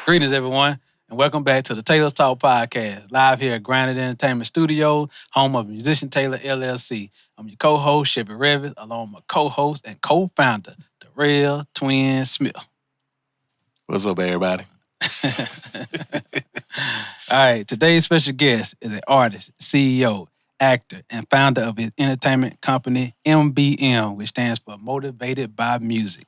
Greetings, everyone, and welcome back to the Tailors Talk Podcast, live here at Grounded Entertainment Studio, home of Musician Tailor LLC. I'm your co-host, Chevy Revis, along with my co-host and co-founder, the real Twin Smith. What's up, everybody? All right, today's special guest is an artist, CEO, actor, and founder of his entertainment company, MBM, which stands for Motivated by Music.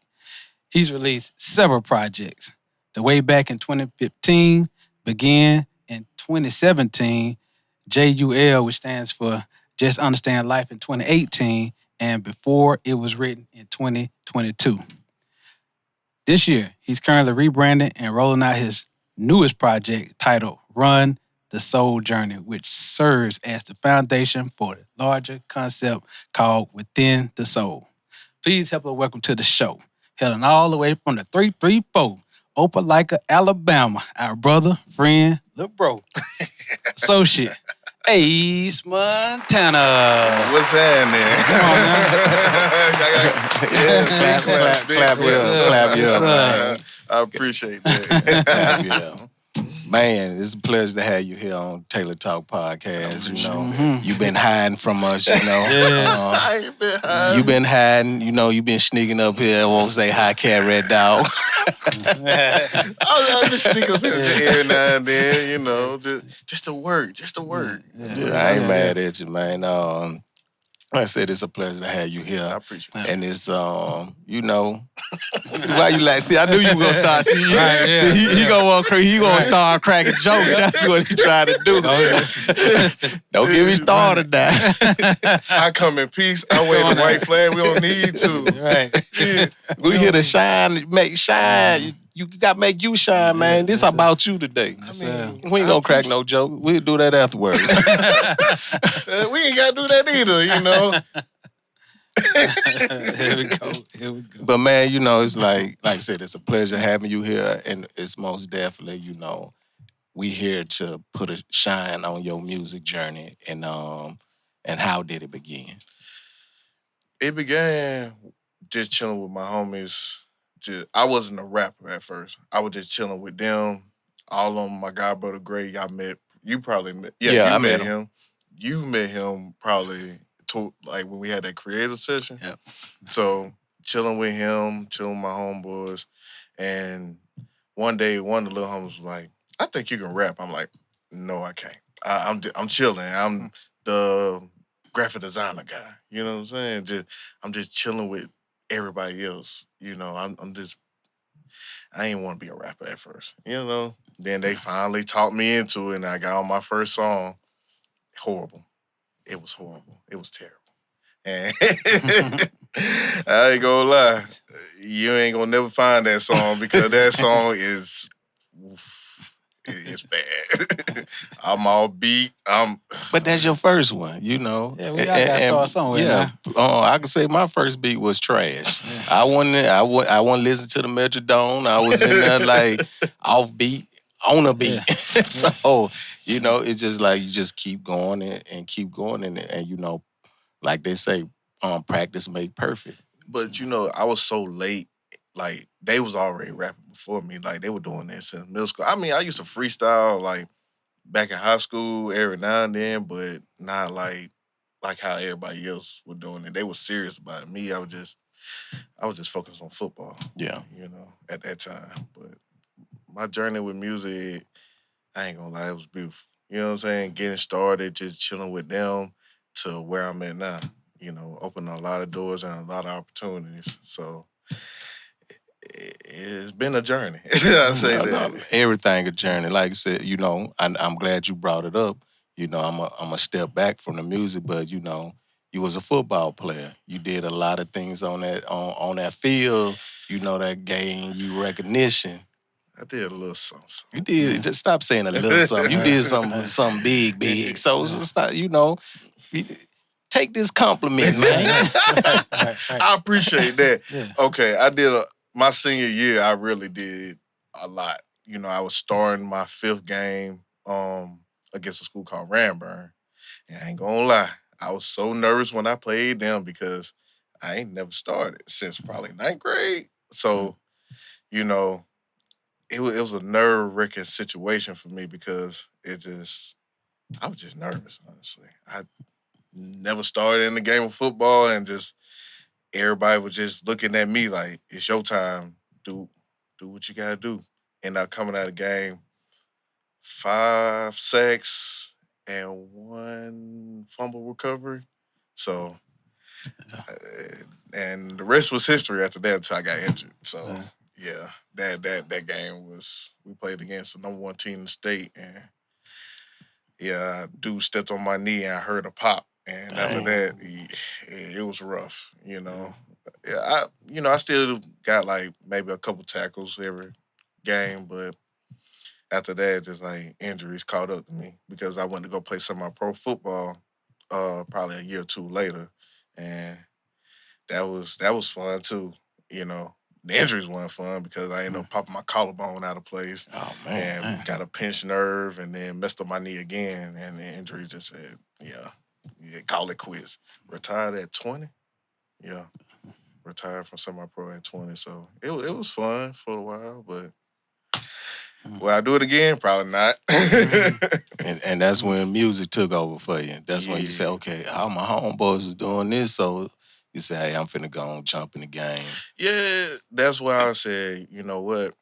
He's released several projects. The Way Back in 2015, Begin in 2017, JUL, which stands for Just Understand Life in 2018, and Before It Was Written in 2022. This year, he's currently rebranding and rolling out his newest project titled Run the Soul Journey, which serves as the foundation for the larger concept called Within the Soul. Please help us welcome to the show, hailing all the way from the 334, Opelika, Alabama, our brother, friend, little bro, associate, Ace Mxntvnv. What's happening? Clap your up, man. I appreciate that. Clap your up. Man, it's a pleasure to have you here on Tailors Talk Podcast. You know, you've been hiding from us. You know, I ain't been hiding. You've been hiding. You know, you've been sneaking up here. I won't say hi, cat, red dog. I just sneak up here every now and then. You know, just to work, I ain't mad at you, man. Like I said, it's a pleasure to have you here. I appreciate it. And it's, you know, why you like, see, I knew you were going to start. See, he gonna start cracking jokes. That's what he tried to do. Don't get me started now. I come in peace. I wave the white flag. We don't need to. Right. We here to shine, make shine. You got to make you shine, man. This about you today. I mean, We ain't gonna crack no joke. We'll do that afterwards. we ain't got to do that either, you know. Here we go. But man, you know, it's like I said, it's a pleasure having you here, and it's most definitely, you know, we here to put a shine on your music journey, and how did it begin? It began just chilling with my homies. I wasn't a rapper at first. I was just chilling with them. All on my god brother Greg. You probably met. Yeah, I you met met him. You met him probably like when we had that creative session. Yep. So chilling with him, chilling with my homeboys, and one day one of the little homies was like, "I think you can rap." I'm like, "No, I can't. I'm chilling. I'm the graphic designer guy. You know what I'm saying? I'm just chilling with everybody else. You know, I ain't want to be a rapper at first. You know. Then they finally talked me into it, and I got on my first song. Horrible. It was horrible. It was terrible. And I ain't gonna lie, you ain't gonna never find that song because that song is it's bad. I'm all beat. But that's your first one, you know. Yeah, we all got to start somewhere. Yeah, I can say my first beat was trash. I wasn't listen to the Metrodome. I was in there like off beat, on a beat. Yeah. So, you know, it's just like you just keep going and keep going and you know, like they say, practice make perfect. But you know, I was so late. Like they was already rapping before me. Like they were doing this in middle school. I mean, I used to freestyle like back in high school every now and then, but not like how everybody else was doing it. They were serious about it. Me, I was just focused on football. Yeah. You know, at that time. But my journey with music, I ain't gonna lie, it was beautiful. You know what I'm saying? Getting started, just chilling with them to where I'm at now. You know, opening a lot of doors and a lot of opportunities. So it's been a journey. I say that. Everything a journey. Like I said, you know, I'm glad you brought it up. You know, I'm a step back from the music, but you know, you was a football player. You did a lot of things on that field. You know, that gained you recognition. I did a little something. You did. Just stop saying a little something. You did something big. So stop. You know, take this compliment, man. I appreciate that. Yeah. Okay, my senior year, I really did a lot. You know, I was starting my 5th game against a school called Ranburn. And I ain't gonna lie, I was so nervous when I played them because I ain't never started since probably 9th grade. So, you know, it was a nerve wracking situation for me because I was just nervous, honestly. I never started in the game of football, and just everybody was just looking at me like, "It's your time. Do what you gotta do." And I coming out of the game, 5 sacks and one fumble recovery. So, and the rest was history after that until I got injured. So, Yeah. yeah, that game was we played against the number one team in the state, and yeah, dude stepped on my knee and I heard a pop. And after Dang. that, it was rough, Yeah, I still got like maybe a couple tackles every game, but after that, just like injuries caught up to me because I went to go play some of my pro football, probably a year or two later, and that was fun too. You know, the injuries weren't fun because I ended up popping my collarbone out of place Oh man. and got a pinched nerve and then messed up my knee again, and the injury just said, yeah, call it quits. Retired at 20. Yeah, retired from semi-pro at 20. So it was fun for a while, but will I do it again? Probably not. And that's when music took over for you. That's when you say, Yeah. okay, all my homeboys is doing this, so you say, hey, I'm finna go and jump in the game. Yeah, that's why I said, you know what?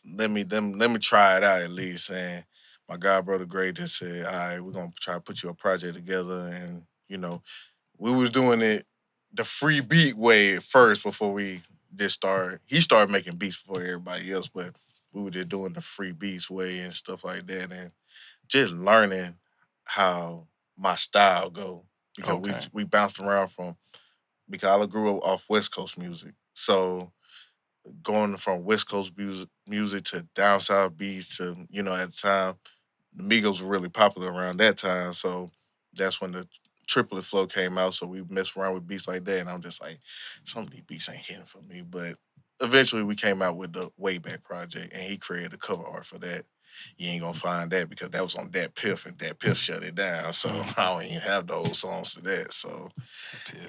Let me try it out at least. And my god brother Gray just said, all right, we're gonna try to put you a project together. And we was doing it the free beat way at first before we just started. He started making beats before everybody else, but we were just doing the free beats way and stuff like that, and just learning how my style go because we Okay. we bounced around from because I grew up off West Coast music, so going from West Coast music to down south beats to at the time the Migos were really popular around that time, so that's when the triplet flow came out. So we messed around with beats like that, and I'm just like, some of these beats ain't hitting for me. But eventually, we came out with the Wayback Project, and he created the cover art for that. You ain't gonna find that because that was on Dat Piff, and Dat Piff shut it down. So I don't even have those songs to that. So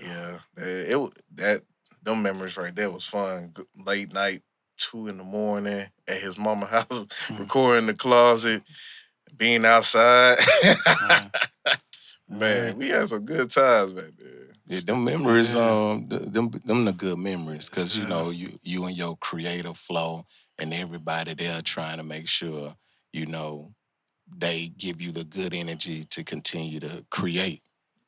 yeah, that them memories right there was fun. Late night, 2 in the morning at his mama house, recording in the closet, being outside. Man, we had some good times back there. Yeah, them memories, Yeah. them the good memories, cause Yeah. you and your creative flow and everybody there trying to make sure you know they give you the good energy to continue to create.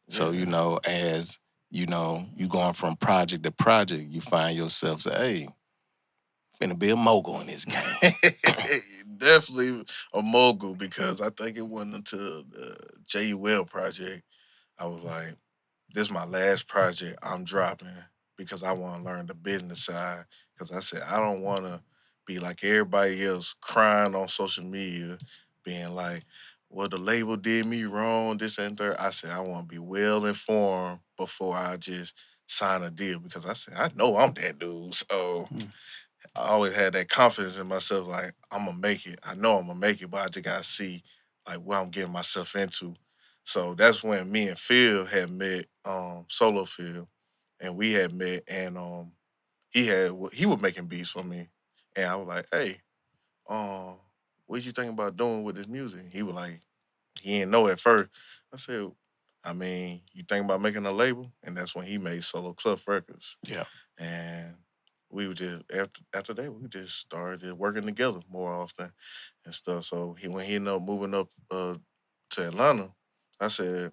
So Yeah. as you going from project to project, you find yourself say, "Hey, finna be a mogul in this game." Definitely a mogul because I think it wasn't until the JUL project I was like, this is my last project I'm dropping because I want to learn the business side. Because I said, I don't want to be like everybody else crying on social media, being like, well, the label did me wrong, this and third. I said, I want to be well informed before I just sign a deal because I said, I know I'm that dude. So I always had that confidence in myself, like, I'm going to make it. I know I'm going to make it, but I just got to see like what I'm getting myself into. So that's when me and Phil had met, solo Phil, and we had met, and he was making beats for me, and I was like, hey, um, what you think about doing with this music? He was like, he didn't know at first. I said, I mean, you think about making a label, and that's when he made Solo Club Records, Yeah. and we would just after that we just started working together more often and stuff. So when he ended up moving up to Atlanta, I said,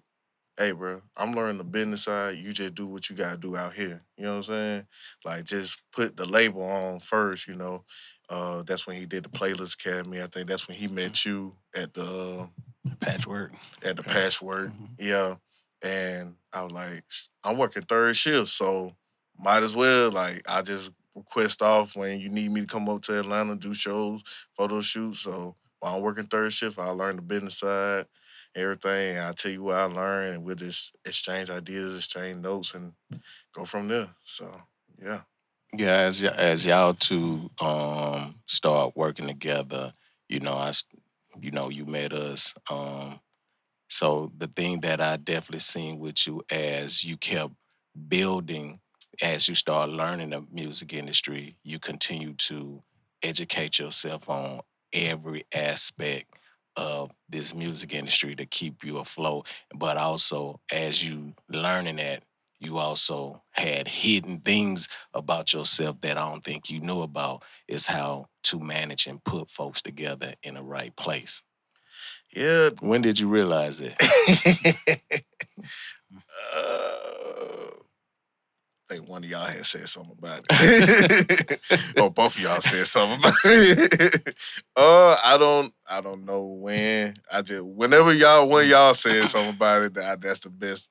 hey, bro, I'm learning the business side. You just do what you gotta do out here. You know what I'm saying? Like, just put the label on first. That's when he did the Playlist Academy. I think that's when he met you Patchwork. at the Okay. Patchwork. Yeah, and I was like, I'm working third shift, so might as well. Like, I just request off when you need me to come up to Atlanta, do shows, photo shoots. So while I'm working third shift, I learn the business side, everything. And I tell you what I learned, and we'll just exchange ideas, exchange notes, and go from there. So yeah, Yeah, as y'all two start working together, you met us. So the thing that I definitely seen with you as you kept building, as you start learning the music industry, you continue to educate yourself on every aspect of this music industry to keep you afloat. But also, as you learning that, you also had hidden things about yourself that I don't think you knew about. Is how to manage and put folks together in the right place. Yeah. When did you realize that? I think one of y'all had said something about it. Or both of y'all said something about it. I don't know when. I just whenever one of y'all said something about it, that's the best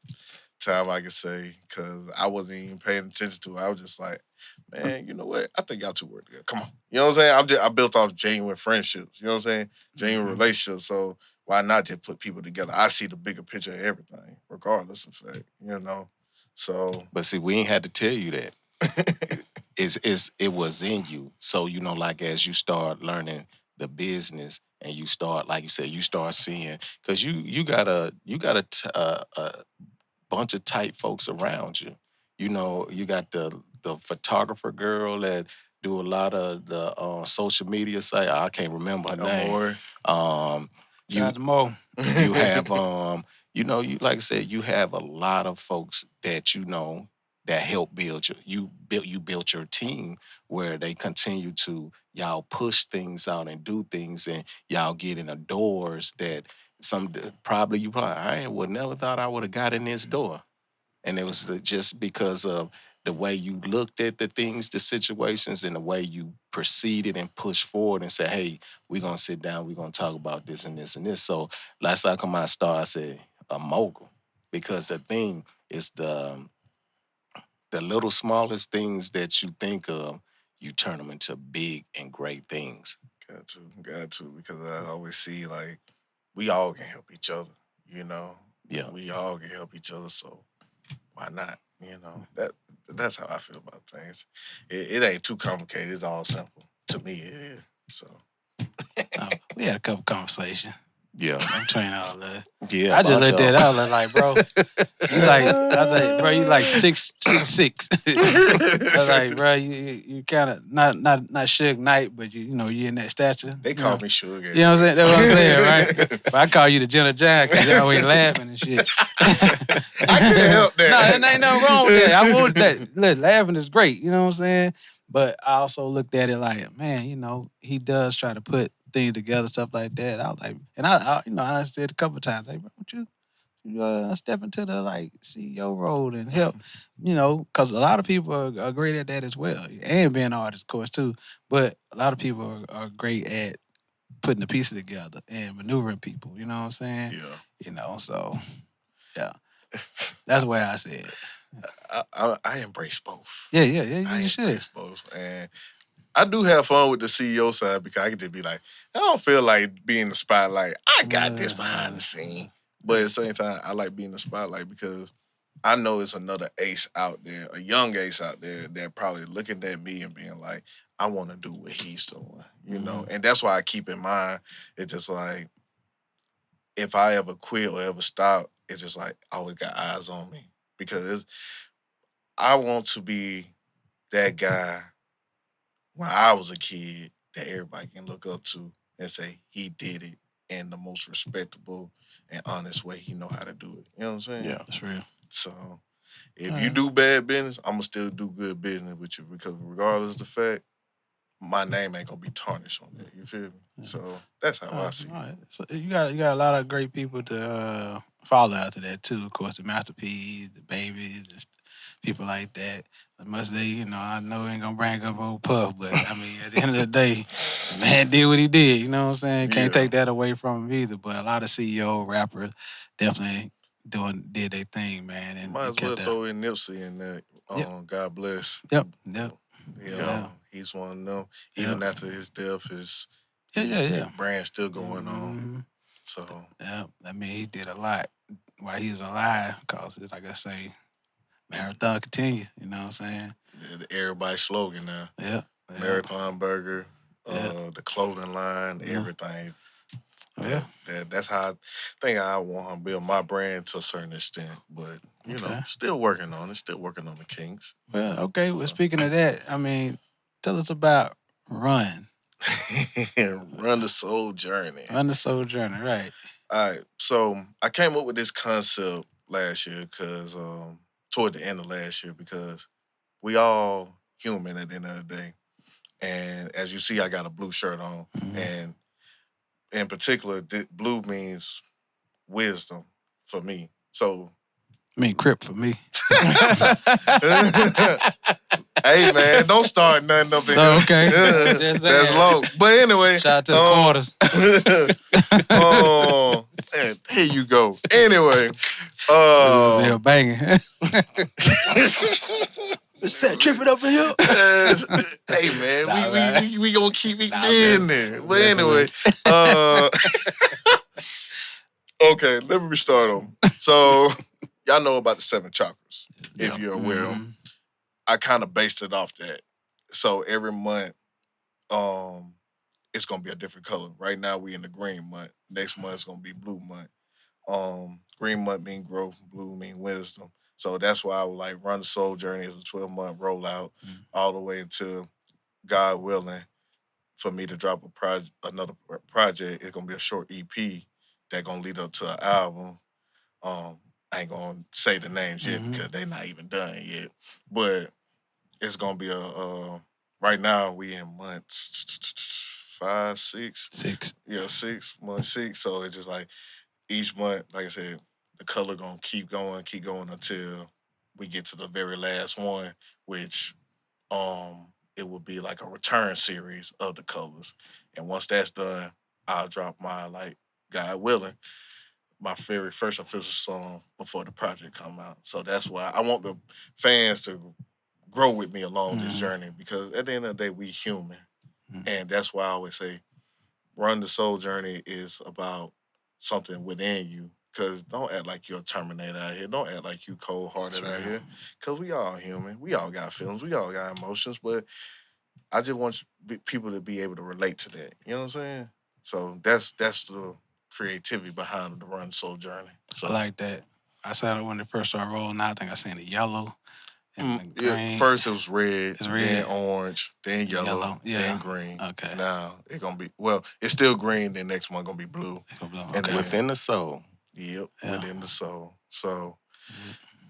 time I can say, because I wasn't even paying attention to it. I was just like, man, you know what? I think y'all two work together. Come on. You know what I'm saying? I built off genuine friendships. You know what I'm saying? Genuine relationships. So why not just put people together? I see the bigger picture of everything, regardless of fact. You know? So But see, we ain't had to tell you that. It was in you. So, like as you start learning the business and you start, like you said, you start seeing, because you got a bunch of tight folks around you. You got the photographer girl that do a lot of the social media site. I can't remember her name. Amore. You Shout out to Mo. you have you like I said, you have a lot of folks that that help build you built your team where they continue to y'all push things out and do things, and y'all get in the doors that probably I would never thought I would have got in this door. And it was just because of the way you looked at the things, the situations, and the way you proceeded and pushed forward and said, hey, we're going to sit down, we're going to talk about this and this and this. So last time I come out start, I said, a mogul. Because the thing is the little smallest things that you think of, you turn them into big and great things. Got to, because I always see like we all can help each other. You know, Yeah. we all can help each other. So why not? You know, that's how I feel about things. It ain't too complicated. It's all simple to me. It is. So We had a couple conversations Yeah. between all that. Yeah. I just about looked y'all. at it. I was like, bro, I was like, bro, you like 6'6". I was like, bro, you kind of not Suge Knight, but you in that stature. They call me Sugar. You know what I'm saying? That's what I'm saying, right? But I call you the Jenna Giant because you're always laughing and shit. I can't help that. No, there ain't nothing wrong with that. I want that. Look, laughing is great. You know what I'm saying? But I also looked at it like, man, he does try to put things together, stuff like that. I was like, and I said a couple of times, like, bro, would you step into the like CEO role and help, because a lot of people are great at that as well, and being artists, of course, too. But a lot of people are great at putting the pieces together and maneuvering people. You know what I'm saying? Yeah. So yeah, that's the way I see it. I embrace both. Yeah, I you should. embrace both, and I do have fun with the CEO side because I can just be like, I don't feel like being in the spotlight. I got this behind the scene. But at the same time, I like being in the spotlight because I know it's another Ace out there, a young Ace out there that probably looking at me and being like, I want to do what he's doing, And that's why I keep in mind, it's just like, if I ever quit or ever stop, it's just like, I always got eyes on me because I want to be that guy when I was a kid that everybody can look up to and say he did it in the most respectable and honest way he know how to do it. You know what I'm saying? Yeah. That's real. So if you do bad business, I'm gonna still do good business with you because regardless of the fact, my name ain't gonna be tarnished on that. You feel me? So that's how I see it. So you got a lot of great people to follow after that too. Of course, the Master P, the Babies, and people like that. I must say, I know I ain't gonna bring up old Puff, but I mean, at the end of the day, the man did what he did. You know what I'm saying? Can't take that away from him either. But a lot of CEO rappers definitely did their thing, man. And Might as well throw in Nipsey in there. God bless. Yep. He's one of them. Even after his death, his brand still going on. So yeah, I mean, he did a lot while he was alive. Cause it's like I say, marathon continue. You know what I'm saying? Yeah, the everybody slogan now. Yeah. Marathon Burger, the clothing line, everything. That's how I think I want to build my brand to a certain extent. But, still working on it. Still working on the kinks. Well, okay. Well, speaking of that, I mean, tell us about Run. Run the soul journey. Run the soul journey, right? All right. So I came up with this concept last year because toward the end of last year because we all human at the end of the day. And as you see, I got a blue shirt on. Mhm. And in particular, blue means wisdom for me. So I mean, Crip for me. hey man, don't start nothing up in Oh, here. okay. Yeah, Just that's saying. low. But anyway, Shout out to the quarters. oh, man, there you go. Anyway, They're banging. Is that tripping up in here? hey man, Nah, we gonna keep it Nah, in there. But anyway, okay, let me restart on. So y'all know about the 7 chakras, if you're aware. Mhm. I kind of based it off that. So every month, it's gonna be a different color. Right now we in the green month. Next month it's gonna be blue month. Green month mean growth, blue mean wisdom. So that's why I would like run the soul journey as a 12-month rollout all the way until God willing for me to drop another project. It's gonna be a short EP that gonna lead up to an album. I ain't gonna say the names yet because they not even done yet. But it's gonna be right now we in months 5, 6. 6. Yeah, 6, month 6. So it's just like each month, like I said, the color gonna keep going until we get to the very last one, which it will be like a return series of the colors. And once that's done, I'll drop my God willing, my very first official song before the project come out. So that's why I want the fans to grow with me along this journey because at the end of the day, we human. And that's why I always say, run the soul journey is about something within you. Because don't act like you're a Terminator out here. Don't act like you cold-hearted out here. Because we all human. We all got feelings. We all got emotions. But I just want people to be able to relate to that. You know what I'm saying? So that's the creativity behind the Run Soul journey. So I like that. I saw it when it first started rolling. Now I think I seen the yellow and the green. First it was red, It's red. then orange, then yellow, then green. Okay. Now it's gonna be it's still green. Then next one gonna be blue. Okay. then, Within the soul. Yep, within the soul. So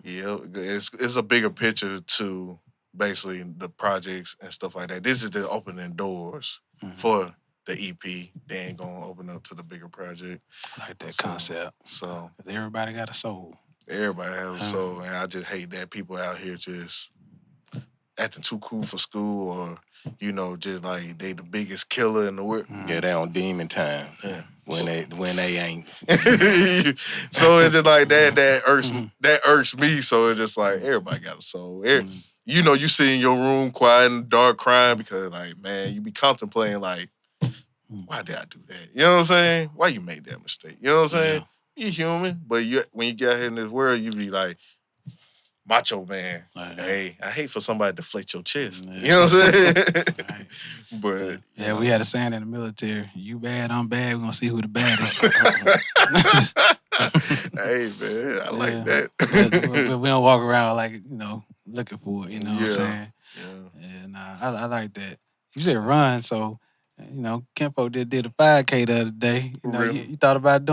it's a bigger picture to basically the projects and stuff like that. This is the opening doors for the EP. They ain't gonna open up to the bigger project. I like that concept. So everybody got a soul. Everybody has a soul, and I just hate that people out here just acting too cool for school, or just like they the biggest killer in the world. Yeah, they on demon time. Yeah. When they ain't. So it's just like that irks me. So it's just like everybody got a soul. You sit in your room quiet in the dark crying because like, man, you be contemplating like, why did I do that? You know what I'm saying? Why you made that mistake? You know what I'm saying? Yeah. You're human, but when you get out here in this world, you be like, macho man. Hey, I hate for somebody to deflate your chest. Yeah. You know what I'm saying? Right. But we had a saying in the military: "You bad, I'm bad. We're gonna see who the baddest." Hey man, I like that. we don't walk around like looking for it. You know what I'm saying? Yeah. And I like that. You said run, so Kenpo did a 5K the other day. Really? You thought about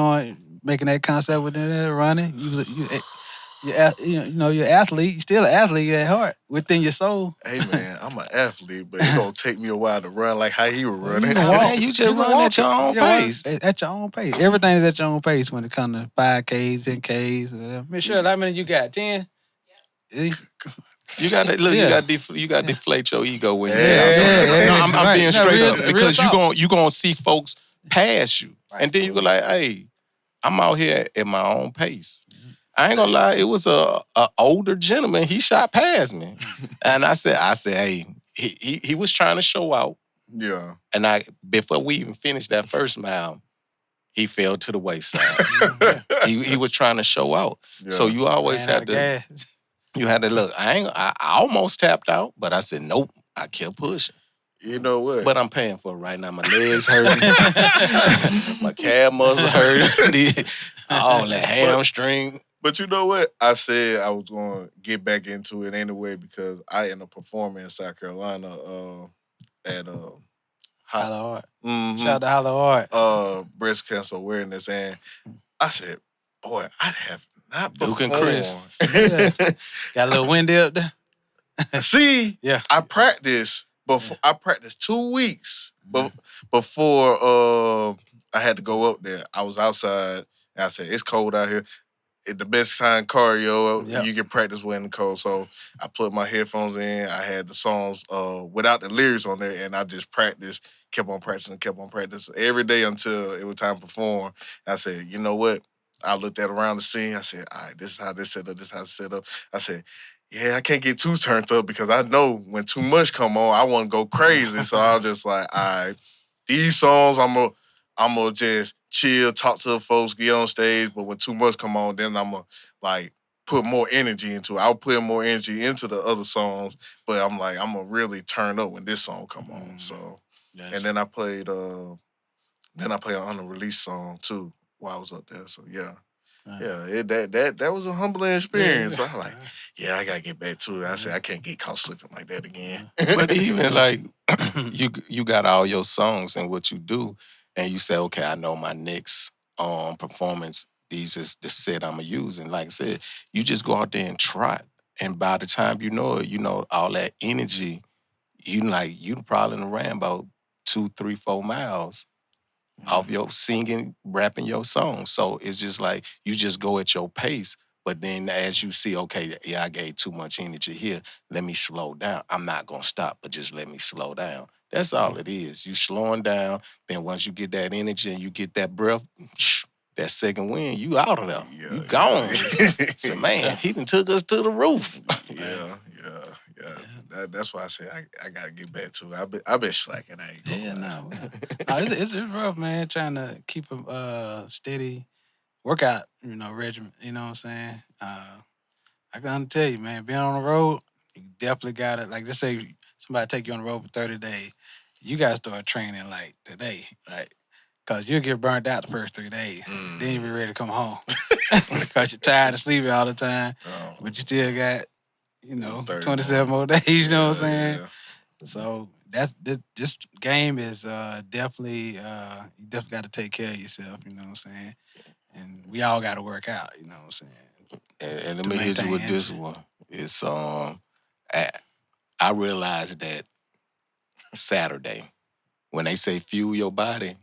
making that concept within that running. You're an athlete. You're still an athlete at heart, within your soul. Hey man, I'm an athlete, but it's gonna take me a while to run like how he was running. You just run at your own pace. At your own pace. Everything is at your own pace when it comes to 5Ks, 10Ks, whatever. Miss Shirley, how many you got? 10? You got to look. You got to deflate your ego when you're Yeah. out. I'm being straight up because real you gonna see folks pass you, Right. and then you go like, "Hey, I'm out here at my own pace." I ain't gonna lie, it was a older gentleman. He shot past me, and I said, "Hey, he was trying to show out." Yeah. And before we even finished that first mile, he fell to the wayside. he was trying to show out. Yeah. So you always Ran out had of to. gas. You had to look. I almost tapped out, but I said nope. I kept pushing. You know what? But I'm paying for it right now. My legs hurt. My calf muscle hurt. All that hamstring. But you know what? I said I was going to get back into it anyway because I ended up performing in South Carolina at Holla hard. Mm-hmm. Shout out to Holla hard. Breast cancer awareness, and I said, boy, I have not Duke and Chris. Yeah. Got a little windy up there. See, Yeah. I practiced before. I practiced 2 weeks before I had to go up there. I was outside, and I said, it's cold out here. It's the best time cardio Yep. you can practice when the cold. So I put my headphones in. I had the songs without the lyrics on there, and I just practiced, kept on practicing every day until it was time to perform. I said, you know what? I looked at around the scene. I said, all right, this is how this set up. This is how it's set up. I said, yeah, I can't get too turned up because I know when too much come on, I want to go crazy. So I was just like, all right, these songs, I'm gonna just chill, talk to the folks, get on stage. But when too much come on, then I'm gonna like put more energy into it. I'll put more energy into the other songs, but I'm like, I'm gonna really turn up when this song come on. So, and then I played an unreleased song too while I was up there. So yeah. Yeah, that was a humbling experience. But I'm like, yeah, I gotta get back to it. I said I can't get caught slipping like that again. But even like you got all your songs and what you do, and you say, okay, I know my next performance. These is the set I'm gonna use, and like I said, you just go out there and trot, and by the time you know it, you know all that energy. You probably ran about 2, 3, 4 miles off your singing, rapping your song. So it's just like you just go at your pace. But then as you see, okay, yeah, I gave too much energy here. Let me slow down. I'm not gonna stop, but just let me slow down. That's all it is. You slowing down. Then once you get that energy and you get that breath, that second wind, you out of there. You gone. So man, he done took us to the roof. Yeah. That's why I say I gotta get back to it. I been slacking. I ain't gonna lie. It's rough, man. Trying to keep a steady workout, regimen. You know what I'm saying? I can tell you, man. Being on the road, you definitely got it. Like, just say somebody take you on the road for 30 days, you gotta start training like today, like. Cause you'll get burnt out the first 3 days. Then you'll be ready to come home. Cause you're tired of sleeping all the time. But you still got, 27 more days, you know what I'm saying? Yeah. So this game is definitely you definitely got to take care of yourself, you know what I'm saying? And we all got to work out, you know what I'm saying? And let me hit you with this one. It's I realized that Saturday, when they say fuel your body,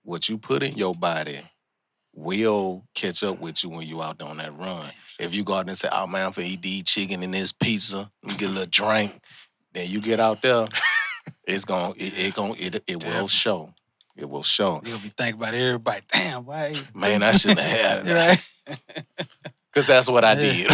what you put in your body will catch up with you when you out on that run. If you go out there and say, oh man, I'm finna eat these chicken and this pizza, and get a little drink, then you get out there, it will show. It will show. You'll be thinking about everybody. Damn, why? Man, I shouldn't have had it. Right? Because that's what I did.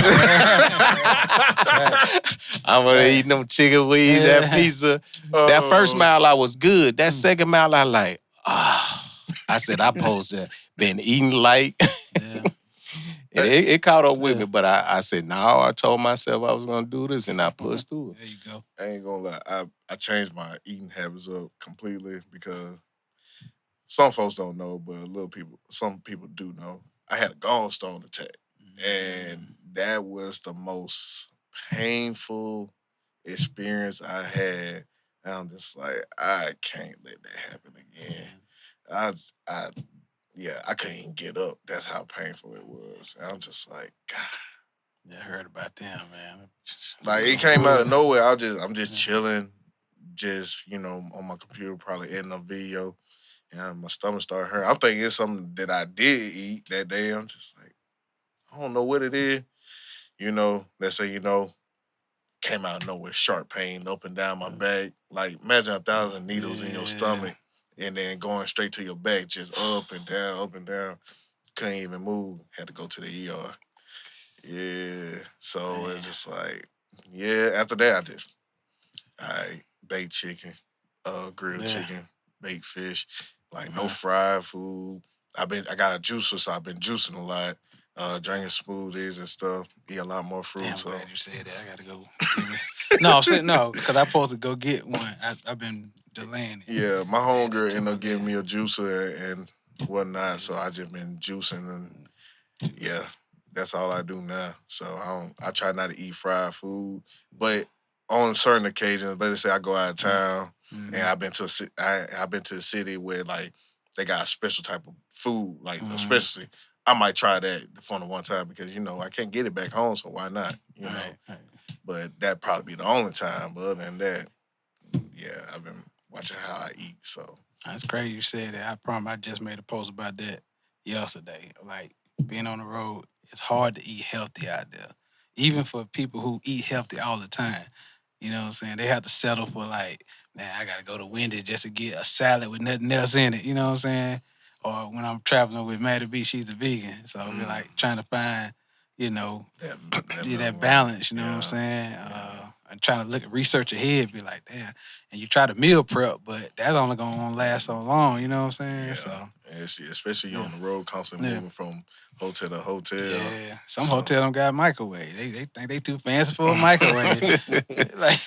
I'm gonna eat them chicken wings, that pizza. That first mile I was good. That second mile I like, I said I supposed to been eating light. And it caught up with me, but I said, no, I told myself I was gonna do this and I pushed through it. There you go. I ain't gonna lie. I changed my eating habits up completely because some folks don't know, but some people do know. I had a gallstone attack. And that was the most painful experience I had. And I'm just like, I can't let that happen again. I couldn't even get up. That's how painful it was. And I'm just like, God. Yeah, I heard about them, man. Like it came out of nowhere. I'm just chilling, just on my computer, probably editing a video, and my stomach started hurting. I'm thinking it's something that I did eat that day. I'm just like, I don't know what it is. Let's say, came out of nowhere, sharp pain up and down my back. Like, imagine 1,000 needles in your stomach and then going straight to your back, just up and down, up and down. Couldn't even move. Had to go to the ER. Yeah. So it's just like, after that, I baked chicken, grilled chicken, baked fish, like no fried food. I got a juicer, so I've been juicing a lot. Drinking smoothies and stuff. Eat a lot more fruit. Damn, I'm glad you said that. I gotta go. No, because I'm supposed to go get one. I've been delaying it. Yeah, my homegirl ended up getting me a juicer and whatnot, so I just been juicing and that's all I do now. So I try not to eat fried food, but on certain occasions, let's say I go out of town Mhm. And I've been to the city where like they got a special type of food, like Mhm. especially I might try that for the one time because I can't get it back home, so why not? Right. But that probably be the only time. But other than that, yeah, I've been watching how I eat. So That's crazy you said that. I promise I just made a post about that yesterday. Like being on the road, it's hard to eat healthy out there. Even for people who eat healthy all the time. You know what I'm saying? They have to settle for like, man, I gotta go to Wendy's just to get a salad with nothing else in it. You know what I'm saying? Or when I'm traveling with Maddie B, she's a vegan. So we're like trying to find, you know, that balance, you know what I'm saying? And trying to research ahead, be like, damn. And you try to meal prep, but that's only gonna last so long, you know what I'm saying? So especially on the road, constantly moving from hotel to hotel. Yeah. Some hotel don't got a microwave. They think they too fancy for a microwave. Like,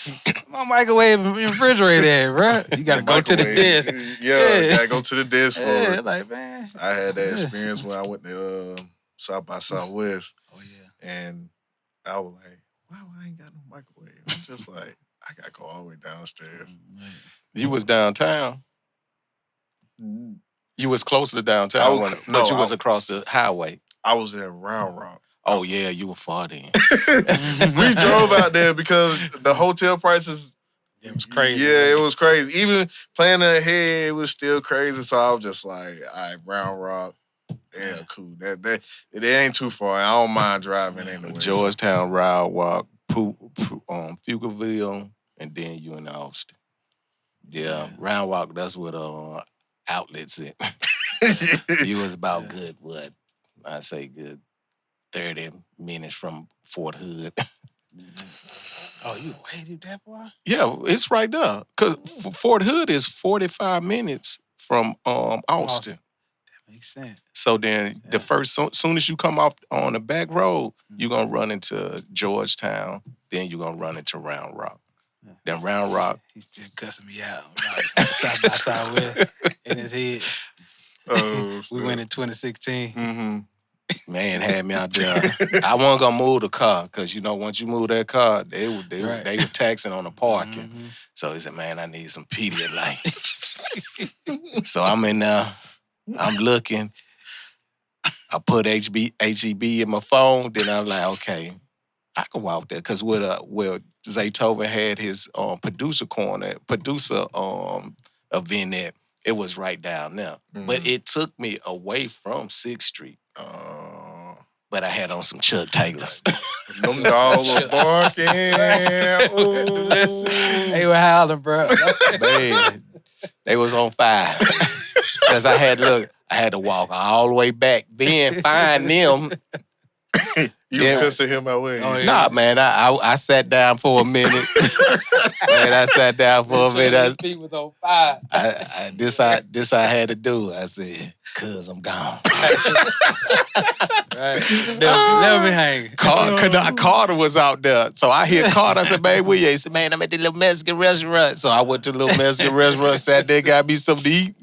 my microwave and refrigerator there, bro. You gotta go to the desk. Gotta go to the desk for it. Like, man. I had that experience when I went to South by Southwest. Oh yeah. And I was like, wow, I ain't got no microwave. I'm just like, I gotta go all the way downstairs. You was downtown. Mm. You was closer to downtown, but you was across the highway. I was in Round Rock. Oh yeah, you were far then. We drove out there because the hotel prices. It was crazy. Yeah, it was crazy. Even planning ahead, it was still crazy. So I was just like, all right, Round Rock. Yeah, cool. That it ain't too far. I don't mind driving anyway. Georgetown, Round Rock, Pflugerville, and then you in Austin. Yeah, Round Rock. That's what outlets in. You was about good. What I say, good 30 minutes from Fort Hood. Oh, you waited that far? Yeah, it's right there. Cause Fort Hood is 45 minutes from Austin. That makes sense. So then the first, soon as you come off on the back road, you're gonna run into Georgetown. Then you're gonna run into Round Rock. Then Round Rock. He's still cussing me out. South by Southwest in his head. We went in 2016. Mm-hmm. Man had me out there. I wasn't gonna move the car because once you move that car, they were taxing on the parking. Mm-hmm. So he said, "Man, I need some Pedialyte." So I'm in there. I'm looking. I put HEB in my phone. Then I'm like, okay, I can walk there because where Zaytoven had his producer event at, it was right down there. Mm-hmm. But it took me away from 6th Street. But I had on some Chuck Tailors. Them dogs were barking. They were howling, bro. Man, they was on fire. Because I had to walk all the way back, then find them. You cussing him out way. Oh, yeah. Nah, man, I sat down for a minute. I sat down for a minute. His feet was on fire. This I had to do. I said, "Cuz I'm gone." Right. Never be hanging. Carter was out there. So I hear Carter. I said, "Man, where you?" He said, "Man, I'm at the little Mexican restaurant." So I went to the little Mexican restaurant, sat there, got me something to eat.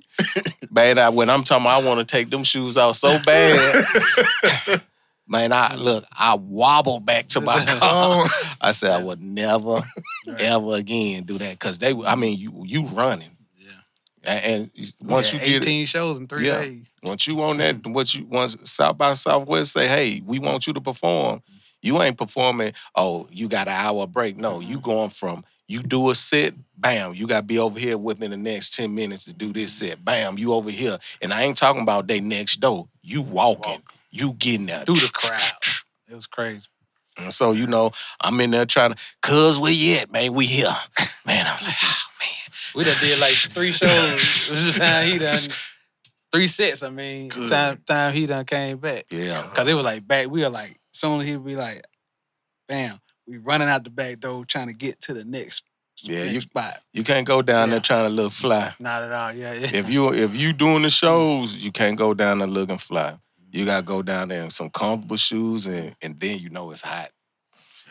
Man, when I'm talking about I want to take them shoes off so bad. Man, I wobbled back to my car. I said, I would never, ever again do that. Because you running. Yeah. And once you get 18 shows in 3 days. Once you on that, once South by Southwest say, hey, we want you to perform, you ain't performing, you got an hour break. No, you going from, you do a set, bam, you got to be over here within the next 10 minutes to do this set. Bam, you over here. And I ain't talking about they next door. You walking. You getting there. Through the crowd. It was crazy. And so, I'm in there trying to, cuz where you at, man? We here. Man, I'm like, oh, man. We done did like 3 shows. It was just time he done 3 sets, time he done came back. Yeah. Because it was like back, we were like, soon as he'd be like, bam, we running out the back door trying to get to the next spot. You can't go down there trying to look fly. Not at all, yeah. If you doing the shows, you can't go down there looking fly. You got to go down there in some comfortable shoes, and then it's hot.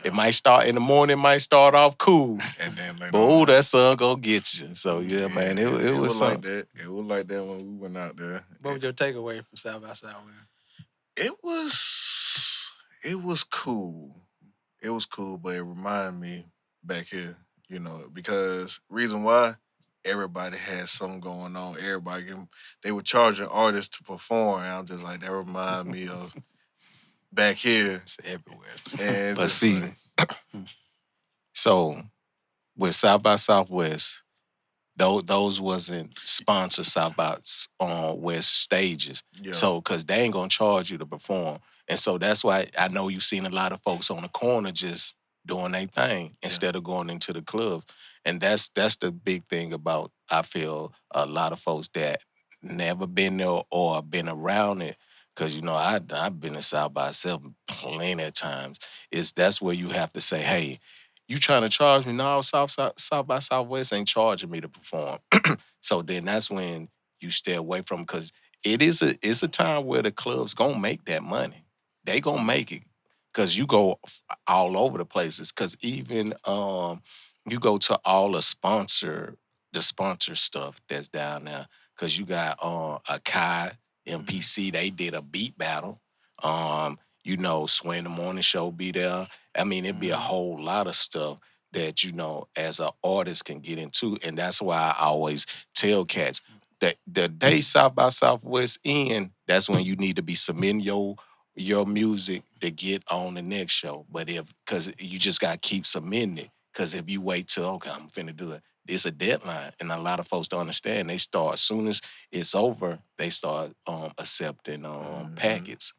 It might start in the morning, might start off cool. And then later on, that sun gonna get you. So, man, it was like that. It was like that when we went out there. What was your takeaway from South by Southwest? It was cool. It was cool, but it reminded me back here, because reason why, everybody had something going on. They were charging artists to perform. And I'm just like, that remind me of back here. It's everywhere. And But just see, like, so with South by Southwest, those wasn't sponsored South by West stages. yeah, So, because they ain't gonna charge you to perform, and so that's why I know you seen a lot of folks on the corner just doing their thing instead of going into the clubs, and that's the big thing about I feel a lot of folks that never been there or been around it. Cause I've been to South by South plenty of times. That's where you have to say, hey, you trying to charge me? No, South by Southwest ain't charging me to perform. So then that's when you stay away from because it's a time where the clubs gonna make that money. They gonna make it because you go all over the places. Because even you go to all the sponsor stuff that's down there. Because you got a Kai MPC. They did a beat battle. Sway in the Morning Show be there. I mean, it'd be a whole lot of stuff that, as an artist can get into. And that's why I always tell cats that the day South by Southwest end, that's when you need to be submitting your music to get on the next show. But because you just got to keep submitting it. Because if you wait till, okay, I'm finna do it, it's a deadline. And a lot of folks don't understand. They start, as soon as it's over, they start accepting packets.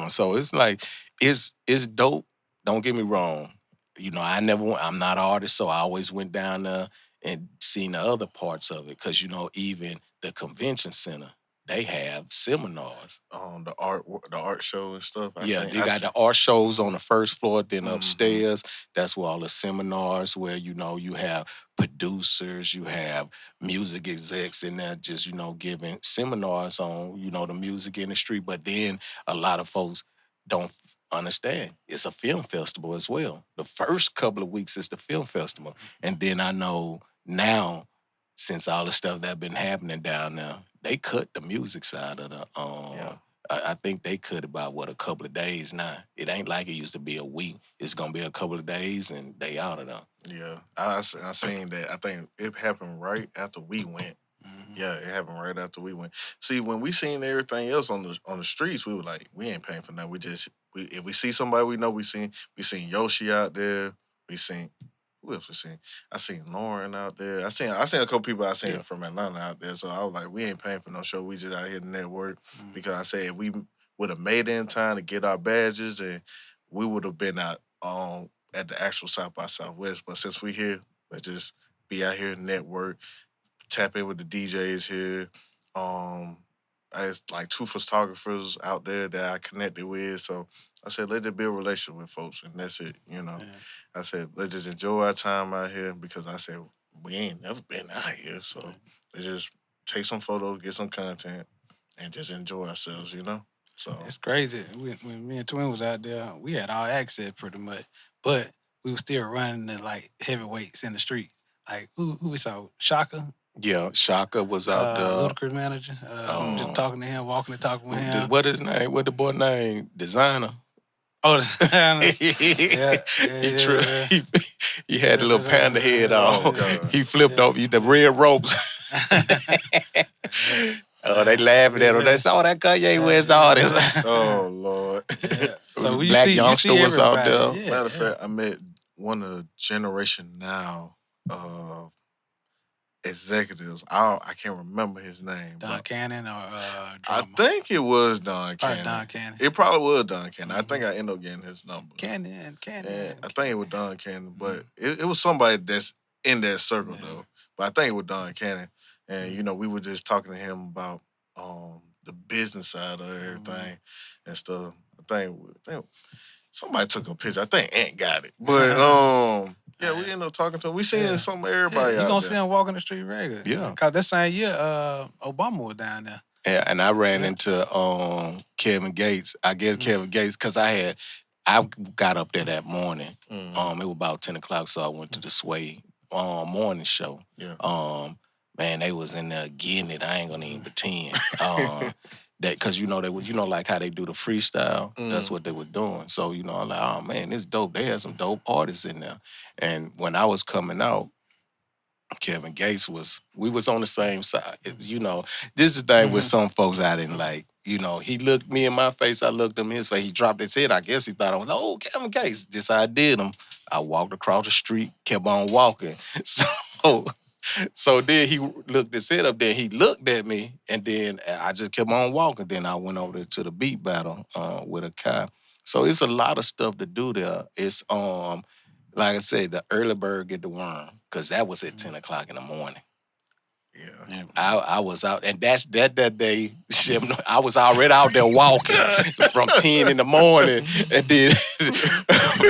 So it's like it's dope. Don't get me wrong. I'm not an artist, so I always went down there and seen the other parts of it. Cause even the convention center, they have seminars. the art show and stuff. Yeah, they got the art shows on the first floor, then upstairs, that's where all the seminars where, you have producers, you have music execs in there just, giving seminars on, the music industry. But then a lot of folks don't understand. It's a film festival as well. The first couple of weeks is the film festival. And then I know now, since all the stuff that been happening down there, they cut the music side of the Yeah. I think they cut about a couple of days now. It ain't like it used to be a week. It's gonna be a couple of days and they out of there. Yeah, I seen that. I think it happened right after we went. Yeah, it happened right after we went. See, when we seen everything else on the streets, we were like, we ain't paying for nothing. If we see somebody we know, we seen Yoshi out there. We seen who else we seen? I seen Lauren out there. I seen a couple people I seen from Atlanta out there. So I was like, we ain't paying for no show. We just out here to network because I said if we would have made it in time to get our badges and we would have been out at the actual South by Southwest. But since we here, let's just be out here network, tap in with the DJs here. It's like two photographers out there that I connected with. So I said, let's just build a relationship with folks, and that's it. Yeah. I said, let's just enjoy our time out here because I said we ain't never been out here, so let's just take some photos, get some content, and just enjoy ourselves. So It's crazy. When me and Twin was out there, we had all access pretty much, but we were still running the heavyweights in the street. Like who we saw? Shaka, Yeah, Shaka was out there. Ludacris manager. Just talking to him, walking and talking with him. What his name? What the boy name? Designer. Oh, He had a little panda head on. Oh, God. He flipped over the red ropes. Oh, they laughing at him. They saw that Kanye West artist. oh Lord. Yeah. So Black youngster was out there. Yeah, Matter of fact, I met one of the Generation Now executives. I can't remember his name. Don but Cannon or I Drama. think it was Don Probably Cannon. Don Cannon. It probably was Don Cannon. I think I ended up getting his number. Cannon. And I think it was Don Cannon, but it was somebody that's in that circle though. But I think it was Don Cannon. And we were just talking to him about the business side of everything and stuff. I think somebody took a picture. I think Ant got it. But yeah, we ended up talking to him. We seen some of everybody You out gonna there. see him walking the street regular. Yeah. Cause that same year, Obama was down there. And I ran into Kevin Gates. I guess Kevin Gates, because I got up there that morning. It was about 10 o'clock, so I went to the Sway morning show. Yeah. Man, they was in there getting it. I ain't gonna even pretend. That because they would like how they do the freestyle. That's what they were doing. So I'm like, oh man, it's dope. They had some dope artists in there. And when I was coming out, Kevin Gates we was on the same side. You know, this is the thing with some folks I didn't like. You know, he looked me in my face, I looked him in his face, he dropped his head. I guess he thought I was, oh, Kevin Gates. Just how I did him. I walked across the street, kept on walking. So then he looked his head up, then he looked at me, and then I just kept on walking. Then I went over to the beat battle with a guy. So it's a lot of stuff to do there. It's like I said, the early bird get the worm, because that was at 10 o'clock in the morning. Yeah. I was out, and that day, I was already out there walking from 10 in the morning, and then,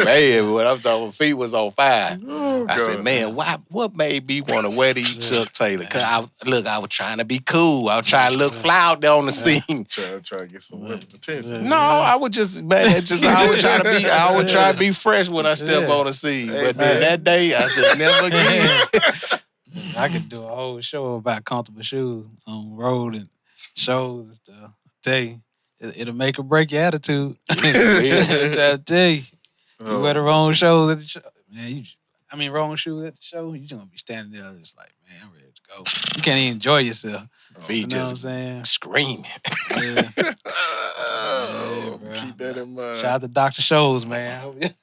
man, when I was talking, my feet was on fire. Oh, I said, man, what made me want to wear these Chuck Taylor? Because I was trying to be cool. I was trying to look fly out there on the scene. Try to get some women attention. No, I would just, man, I would try to be fresh when I step on the scene. But then that day, I said, never again. I could do a whole show about comfortable shoes on road and shows and stuff. I tell you, it'll make or break your attitude. I try to tell you, you wear the wrong shoes at the show, man. Wrong shoes at the show, you're gonna be standing there just like, man, I'm ready to go. You can't even enjoy yourself. Feet just what I'm saying? Screaming. Yeah. Keep that in mind. Shout out to Dr. Shows, man.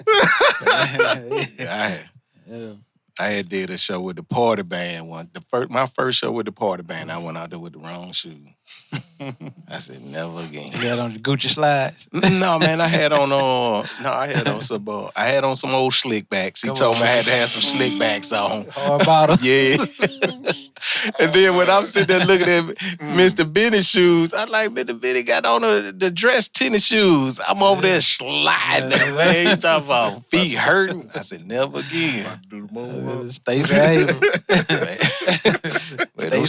I had did a show with the party band my first show with the party band. I went out there with the wrong shoe. I said, never again. You had on the Gucci slides? No, man, I had on some old slick backs. He told me I had to have some slick backs on. Hard bottom. Yeah. And then when I'm sitting there looking at Mr. Benny's shoes, I'm like, Mr. Benny got on the dress tennis shoes. I'm over there sliding, man. You talking about feet hurting? I said, never again. Stacey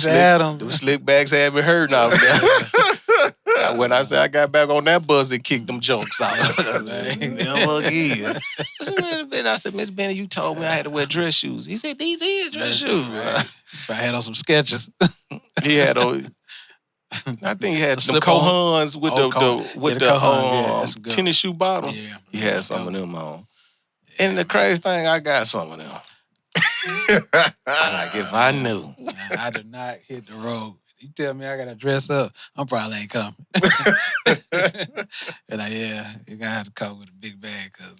Adams. Those slick backs had me hurting out there. When I said I got back on that bus and kicked them jokes out. I said, never again. I said, Mr. Benny, you told me I had to wear dress shoes. He said, these is dress shoes. Right. If I had on some Skechers. He had on, I think he had some Kohans with the tennis shoe bottom. Yeah. He had some of them on. And the crazy thing, I got some of them. Like, if I knew. I did not hit the road. You tell me I gotta dress up, I'm probably ain't coming. And you gotta have to come with a big bag, cause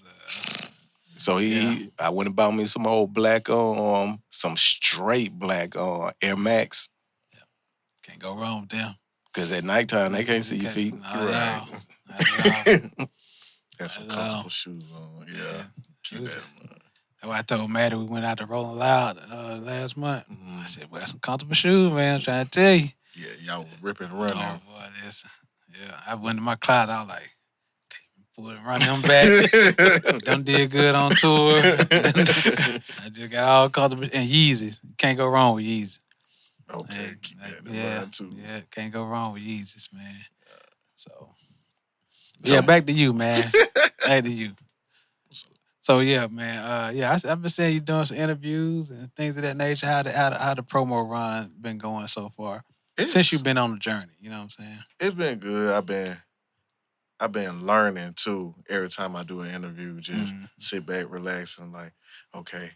so I went and bought me some old black some straight black Air Max. Yeah. Can't go wrong with them. Cause at nighttime they can't see your feet. Right. Have some comfortable shoes on. Yeah. Keep that in mind. That's why I told Maddie we went out to Rolling Loud last month. I said, wear some comfortable shoes, man. I'm trying to tell you. Yeah, y'all was ripping and running. Oh, boy, I went to my closet. I was like, pull and run them back. Them did good on tour. I just got all comfortable. And Yeezys. Can't go wrong with Yeezys. Okay, keep that in mind, too. Yeah, can't go wrong with Yeezys, man. So, back to you, man. Back to you. So man, I've been seeing you doing some interviews and things of that nature. How the promo run been going so far since you've been on the journey? You know what I'm saying? It's been good. I've been learning too. Every time I do an interview, just sit back, relax, and like, okay,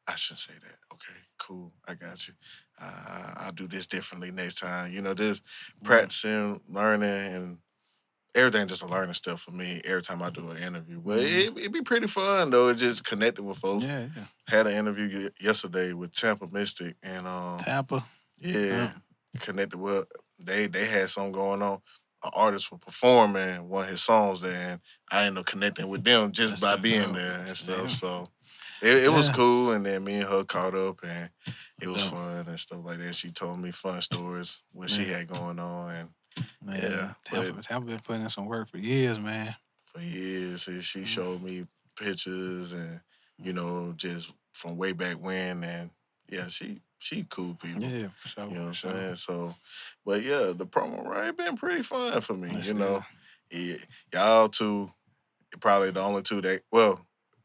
I shouldn't say that. Okay, cool, I got you. I'll do this differently next time. You know, just practicing, learning, and everything just a learning stuff for me every time I do an interview. But it'd be pretty fun, though. It just connected with folks. Yeah. Had an interview yesterday with Tampa Mystic. And Tampa? Yeah. Connected with, they had something going on. An artist was performing one of his songs there, and I ended up connecting with them just by being there and stuff. Yeah. So it was cool, and then me and her caught up, and it was fun and stuff like that. She told me fun stories, what she had going on, and Tampa been putting in some work for years, man. For years. She showed me pictures and, just from way back when. And, she cool people. Yeah, for sure. You know what I'm saying? So, but, the promo ride been pretty fun for me, Yeah, y'all two, probably the only two that,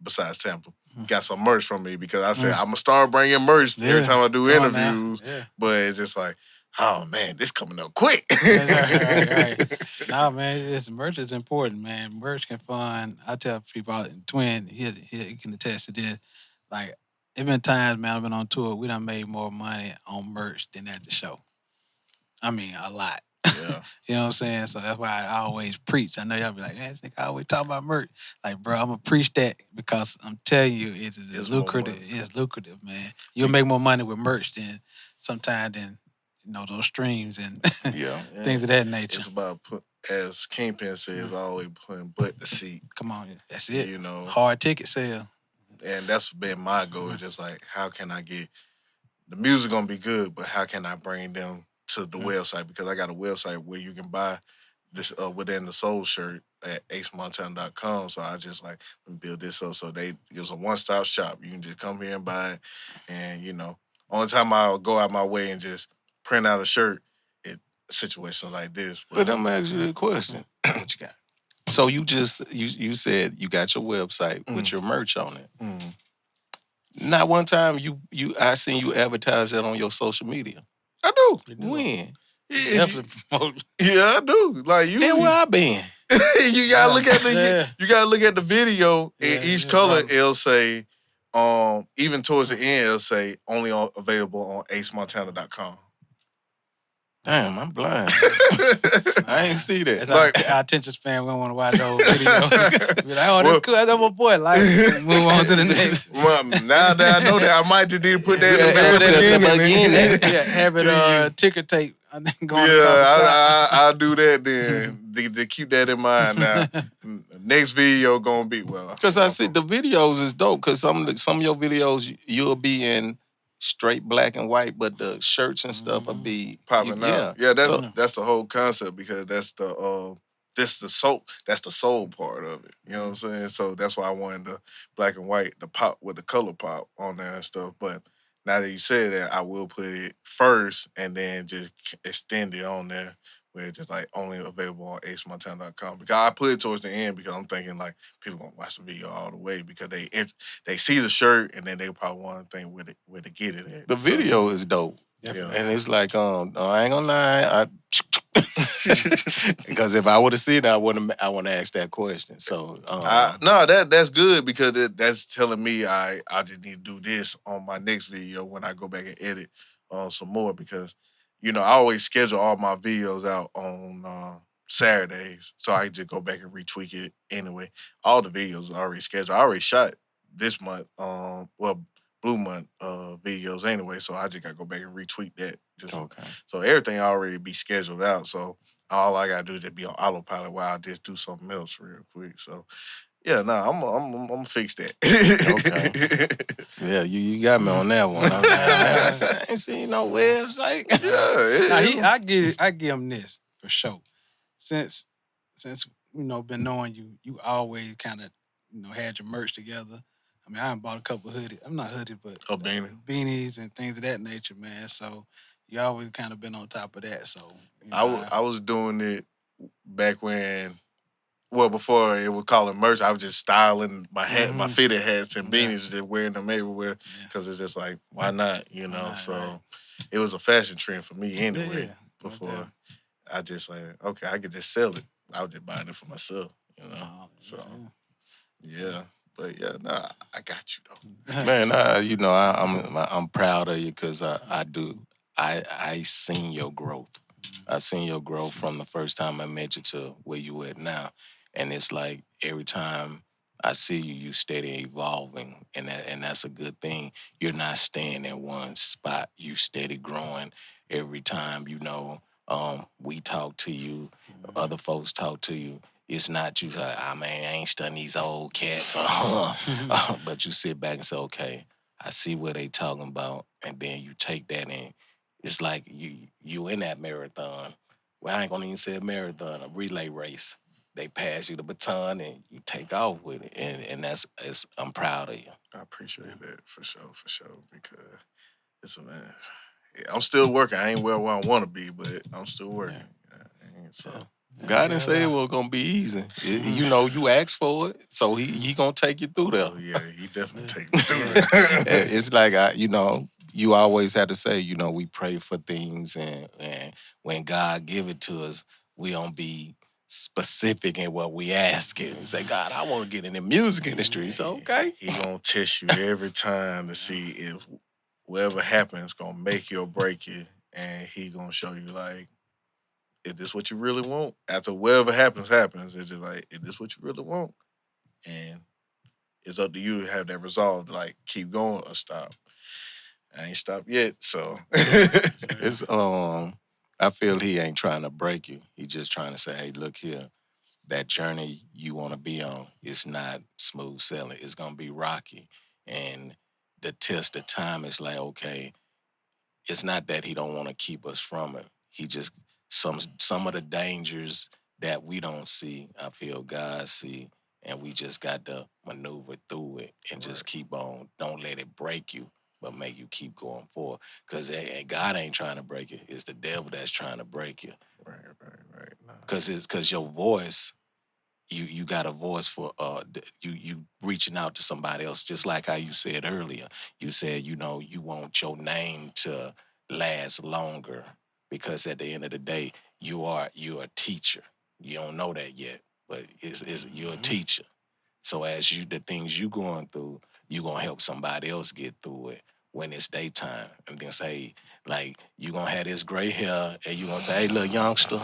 besides Tampa, got some merch from me because I said, I'm going to start bringing merch every time I do interviews. Yeah. But it's just like, oh, man, this coming up quick. Right. No, man, merch is important, man. Merch can fund. I tell people, Twin, he can attest to this. Like, It been times, man, I've been on tour. We done made more money on merch than at the show. I mean, a lot. Yeah. You know what I'm saying? So that's why I always preach. I know y'all be like, man, this nigga always talk about merch. Like, bro, I'm gonna preach that because I'm telling you, it's It's more lucrative. money. It's lucrative, man. You'll make more money with merch than sometimes than those streams and Yeah. things of that nature. It's about as Kingpin says, always putting butt to seat. Come on, that's it. You know, Hard ticket sale. and that's been my goal. It's just like, how can I get the music gonna be good, but how can I bring them to the website? Because I got a website where you can buy this within the Soul shirt at acemxntvnv.com. So I just like let me build this up so it's a one-stop shop. You can just come here and buy it, and only time I'll go out my way and just print out a shirt, it situations like this. But I'm gonna ask you the question. What you got? So you you said you got your website with your merch on it. Mm. Not one time I seen you advertise that on your social media. I do. When? Definitely promote. Yeah, I do. Like you. And where I been? You gotta look at the Yeah. you gotta look at the video. Yeah, In each yeah, color, right. it'll say, even towards the end, it'll say only available on acemxntvnv.com. Damn, I'm blind. I ain't see that. That's Like- our attention span. We don't want to watch the whole video. Be like, oh, Well- that's cool. That's my boy. Like, move on to the next. Well, now that I know that, I might just need to put that in the Yeah, very the beginning. beginning. Have it ticker tape. I think going I'll do that then. to keep that in mind now. Next video gonna be Because I see the videos is dope. Because some of your videos you'll be in straight black and white, but the shirts and stuff will be popping yeah. out. Yeah, that's So- that's the whole concept because that's the soul part of it. You know what I'm saying? So that's why I wanted the black and white, the pop with the color pop on there and stuff. But now that you said that, I will put it first and then just extend it on there where it's just like only available on acemxntvnv.com. Because I put it towards the end because I'm thinking like people gonna watch the video all the way because they see the shirt and then they probably want to think where to get it at. The video is dope. Definitely. And it's like, I ain't gonna lie, because if I would have seen it, I want to ask that question. So, No, that's good because that's telling me I just need to do this on my next video when I go back and edit some more because, I always schedule all my videos out on Saturdays. So I just go back and retweak it anyway. All the videos are already scheduled. I already shot this month, Blue Month videos anyway. So I just got to go back and retweet that. okay. So everything already be scheduled out. So all I gotta do is just be on autopilot while I just do something else real quick. So yeah, I'm gonna fix that. Okay. Yeah, you got me on that one. I said, I ain't seen no website. Yeah. I give him this for sure. Since been knowing you, you always kind of had your merch together. I mean, I done bought a couple of hoodies. I'm not hoodies, but beanies and things of that nature, man. So you always kind of been on top of that. So I was doing it back when. Well, before it was called merch, I was just styling my hat, my fitted hats and beanies, just wearing them everywhere because it's just like, why not, So right. it was a fashion trend for me anyway. Yeah. Before I just like, okay, I could just sell it. I was just buying it for myself, So yeah, but yeah, nah, I got you though. Man, I'm proud of you because I seen your growth. I seen your growth from the first time I met you to where you at now. And it's like every time I see you, you steady evolving, and that's a good thing. You're not staying in one spot. You steady growing every time. We talk to you, other folks talk to you. It's not you like, man, I ain't studying these old cats. But you sit back and say, okay, I see what they talking about, and then you take that in. It's like you in that marathon. Well, I ain't gonna even say a marathon, a relay race. They pass you the baton and you take off with it, and I'm proud of you. I appreciate that for sure, because it's man. I'm still working. I ain't where I want to be, but I'm still working. So God didn't say it was gonna be easy. You asked for it, so he gonna take you through there. Oh yeah, he definitely take me through that. It's like you always have to say, we pray for things, and when God give it to us, we don't be specific in what we asking. You say, God, I want to get in the music industry. So, okay. He gonna test you every time to see if whatever happens gonna make you or break you, and he gonna show you like, is this what you really want? After whatever happens, it's just like, is this what you really want? And it's up to you to have that resolve to like keep going or stop. I ain't stopped yet, so It's I feel he ain't trying to break you. He just trying to say, hey, look here, that journey you want to be on is not smooth sailing. It's gonna be rocky. And the test of time is like, okay, it's not that he don't want to keep us from it. He just some of the dangers that we don't see, I feel God see, and we just got to maneuver through it and just keep on. Don't let it break you, but make you keep going forward. Because God ain't trying to break you. It's the devil that's trying to break you. right. Nah. Because your voice, you got a voice for you reaching out to somebody else, just like how you said earlier. You said, you want your name to last longer because at the end of the day, you're a teacher. You don't know that yet, but you're a teacher. So as the things you going through, you gonna help somebody else get through it when it's daytime. And then say, like, you gonna have this gray hair and you gonna say, hey, little youngster,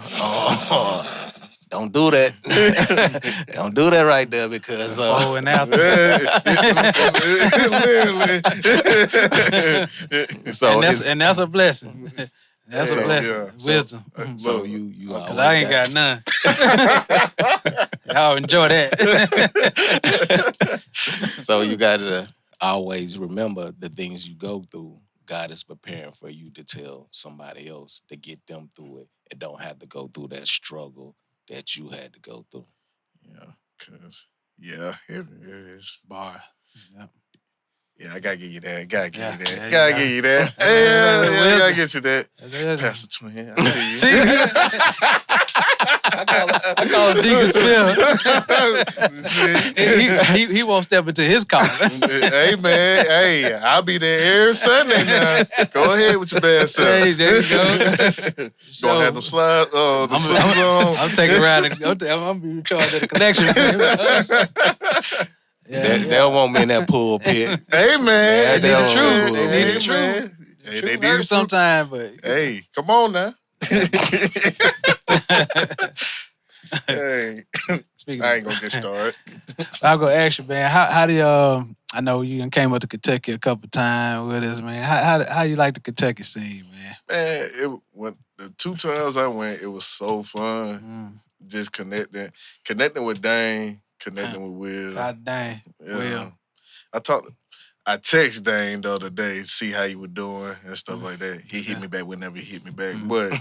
don't do that. Don't do that right there because Forward out. so and that's a blessing. That's a blessing. Yeah. Wisdom. So you Because I ain't got none. Y'all enjoy that. So you got to always remember the things you go through. God is preparing for you to tell somebody else to get them through it and don't have to go through that struggle that you had to go through. Yeah, because it is. Bar. Yep. Yeah, I gotta give you that. Gotta give you that. Yeah, Gotta give you that. Hey, gotta get you that. Pastor Twin, I see you. See? I call him Deacon Smith. He won't step into his calling. Hey, man. Hey, I'll be there every Sunday now. Go ahead with your bad self. Hey, there you go. Gonna have them slides, the shoes on. I'm taking around. I'm gonna be in charge of the collection. They want me in that pulpit. Hey, man. They need the truth. They need the man. truth. Hey, They they need need it sometimes, but Hey, come on now. Hey, speaking I ain't gonna get started. I'll go ask you, man. How do you? I know you done came up to Kentucky a couple times with us, man. How you like the Kentucky scene, man? Man, the 2 times I went, it was so fun. Just connecting with Dane, connecting with Will. God dang, Will. I text Dane the other day to see how he was doing and stuff like that. He hit me back whenever he hit me back, but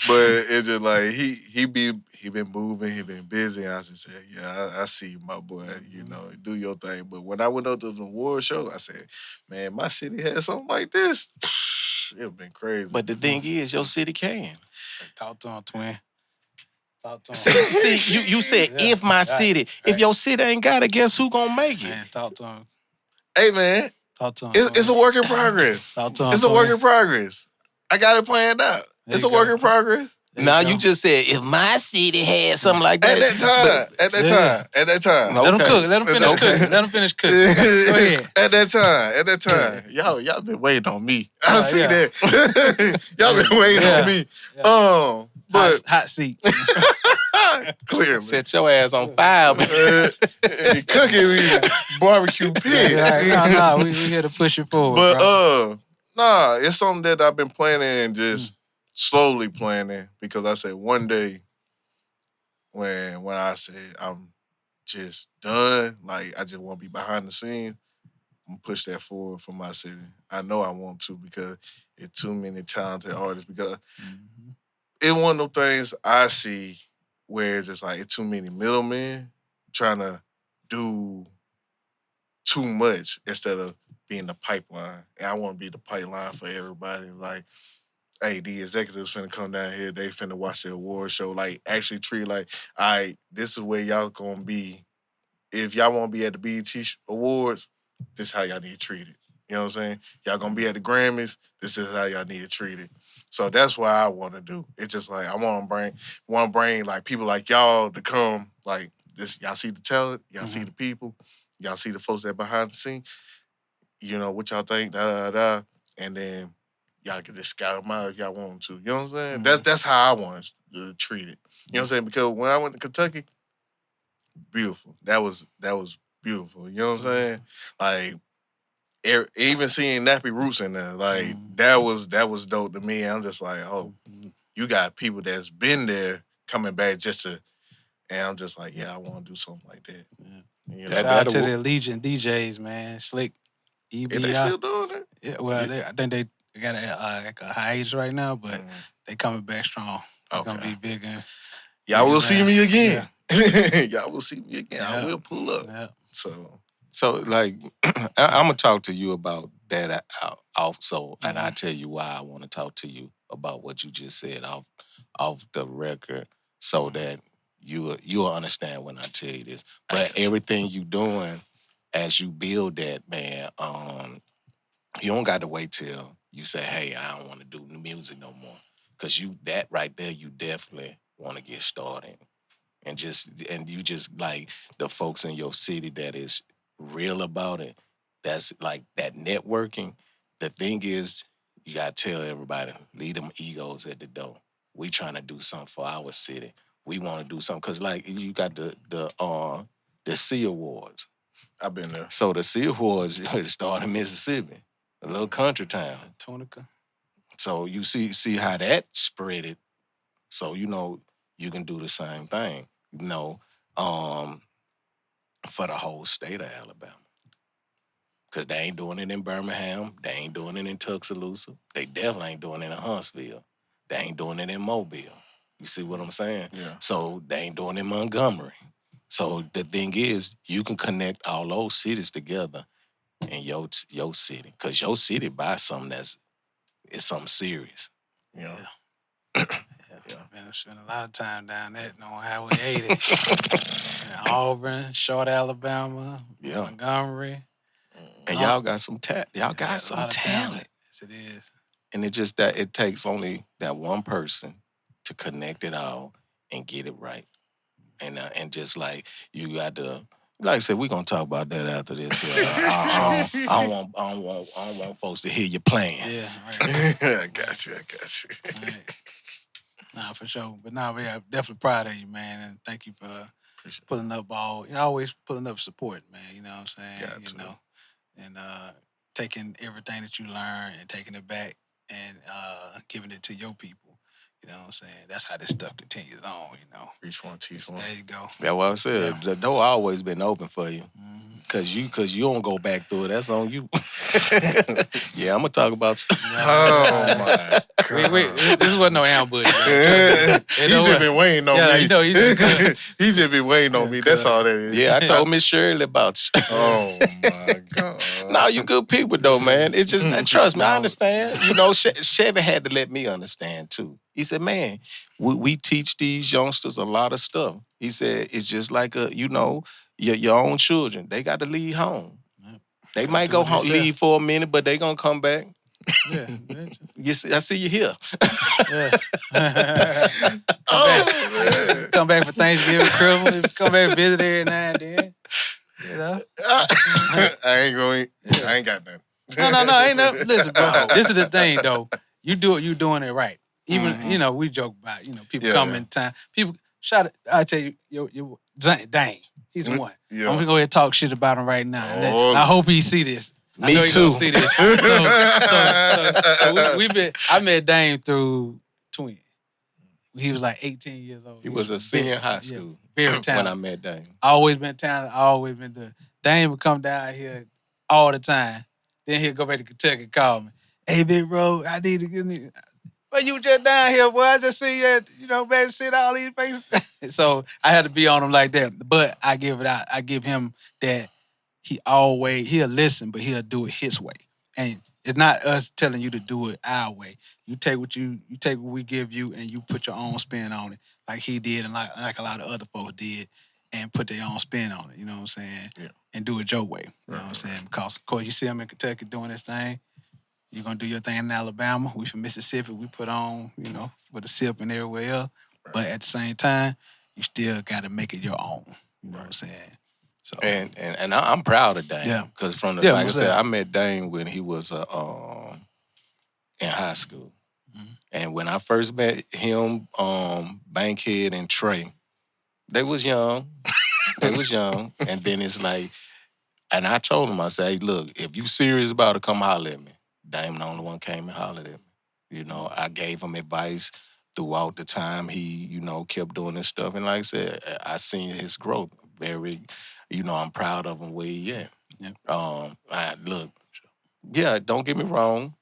it's just like he been moving, he been busy. And I just said, yeah, I see you, my boy. Do your thing. But when I went up to the award show, I said, man, my city had something like this. It's been crazy. But the thing is, your city can. Talk to him, Twin. Talk to him. See, you said if my city. If your city ain't got it, guess who gonna make it? Man, talk to him. Hey, man. Talk to him. It's a work in progress. Talk to him. It's a work in progress. I got it planned out. It's a work in progress. Now you just said if my city had something like that. At that time. Let him cook. Let him finish cooking. Let him finish cooking. Go ahead. At that time. Y'all been waiting on me. I see that. Y'all been waiting on me. But hot seat. Clearly. Set your ass on fire. You cooking me barbecue pig. No, we here to push it forward. But bro. it's something that I've been planning and just slowly planning because I said one day when I said I'm just done, like I just want to be behind the scenes, I'm gonna push that forward for my city. I know I want to because it's too many talented artists because it's one of those things I see where it's just like it's too many middlemen trying to do too much instead of being the pipeline. And I want to be the pipeline for everybody. Like, hey, the executives finna come down here. They finna watch the award show. Like, actually treat like, all right, this is where y'all gonna be. If y'all want to be at the BET Awards, this is how y'all need to treat it. You know what I'm saying? Y'all gonna be at the Grammys. This is how y'all need to treat it. So that's what I want to do. It's just like I want to bring like people like y'all to come. Like this, y'all see the talent, y'all see the people, y'all see the folks that behind the scene. You know what y'all think, da da da, and then y'all can just scout them out if y'all want to. You know what I'm saying? That's how I want to treat it. You know what I'm saying? Because when I went to Kentucky, beautiful. That was beautiful. You know what I'm saying? Like even seeing Nappy Roots in there, like that was dope to me. I'm just like, oh, you got people that's been there coming back just to, and I'm just like, yeah, I want to do something like that. Yeah. You Shout know, out to the Allegiant DJs, man. Slick, is they EBI. still doing it? Yeah, well, I think they got like a hiatus right now, but they coming back strong. They're gonna be bigger. Y'all will see me again. Yeah. Y'all will see me again. I will pull up. Yeah. So like, I'm gonna talk to you about that also, and I tell you why I want to talk to you about what you just said off the record, so that you'll understand when I tell you this. But everything you doing as you build that, man, you don't got to wait till you say, "Hey, I don't want to do music no more," because that right there, you definitely want to get started, and you just like the folks in your city that is real about it. That's like that networking. The thing is, you gotta tell everybody, leave them egos at the door. We trying to do something for our city. We want to do something because, like, you got the C Awards. I've been there. So the C Awards started in Mississippi, a little country town. Tunica. So you see how that spread it. So you can do the same thing. For the whole state of Alabama. Because they ain't doing it in Birmingham. They ain't doing it in Tuscaloosa. They definitely ain't doing it in Huntsville. They ain't doing it in Mobile. You see what I'm saying? Yeah. So they ain't doing it in Montgomery. So the thing is, you can connect all those cities together in your city. Because your city buys something it's something serious. Yeah. Man, I spent a lot of time down that on Highway 80. Auburn, Short, Alabama, Montgomery. And y'all got some talent. Y'all got some talent. Yes, it is. And it's just that it takes only that one person to connect it all and get it right. And just like you got to, like I said, we're gonna talk about that after this. I don't want folks to hear you playing. Yeah, right. I got you. Right. Nah, for sure. But nah, I'm definitely proud of you, man. And thank you for pulling up always pulling up support, man. You know what I'm saying? And taking everything that you learn and taking it back and giving it to your people. You know what I'm saying? That's how this stuff continues on, Reach one, teach one. There you go. That's what I said. Yeah. The door always been open for you. Cause you don't go back through it. That's on you. Yeah, I'm gonna talk about you. Oh my God. Wait, this wasn't no ambush. He just been waiting on me. You He just been waiting on me. That's all that is. Yeah, I told Miss Shirley about you. Oh my God. No, you good people though, man. It's just trust me, I understand. Chevy had to let me understand too. He said, man, we teach these youngsters a lot of stuff. He said, it's just like your own children. They got to leave home. They might go home, leave for a minute, but they gonna come back. Yeah. I see you here. Come back for Thanksgiving, Christmas. Come back and visit every now and then. I ain't got nothing. No, ain't no. Listen, bro. This is the thing, though. You doing it right. Even we joke about people come in time. People I tell you, your Dane. He's the one. Yeah. I'm gonna go ahead and talk shit about him right now. I hope he see this. Me I know too. He gonna see this. I met Dane through Twin. He was like 18 years old. He was a senior in high school very talented. when I met Dane. Always been talented. Always been doing. Dane would come down here all the time. Then he'd go back to Kentucky and call me. Hey, big bro, I need to get me. But you just down here, boy. I just see you, baby, sit all these faces. So I had to be on him like that. But I give it out. I give him that he'll listen, but he'll do it his way. And it's not us telling you to do it our way. You take what we give you and you put your own spin on it, like he did and like a lot of other folks did. and put their own spin on it, you know what I'm saying? Yeah. And do it your way, you know what I'm saying? Because, of course, you see them in Kentucky doing this thing. You're going to do your thing in Alabama. We from Mississippi. We put on, with a sip and everywhere else. Right. But at the same time, you still got to make it your own, you know what I'm saying? So And I'm proud of Dame. Yeah. Because from Yeah, like I most said, I definitely. met Dame when he was in high school. Mhm. And when I first met him, Bankhead and Trey, they was young. They was young. And then it's like, and I told him, I said, hey, look, if you serious about it, come holler at me. Dame the only one came and hollered at me. You know, I gave him advice throughout the time he, kept doing this stuff. And like I said, I seen his growth. Very, I'm proud of him where he at. Yeah. Look, yeah, don't get me wrong.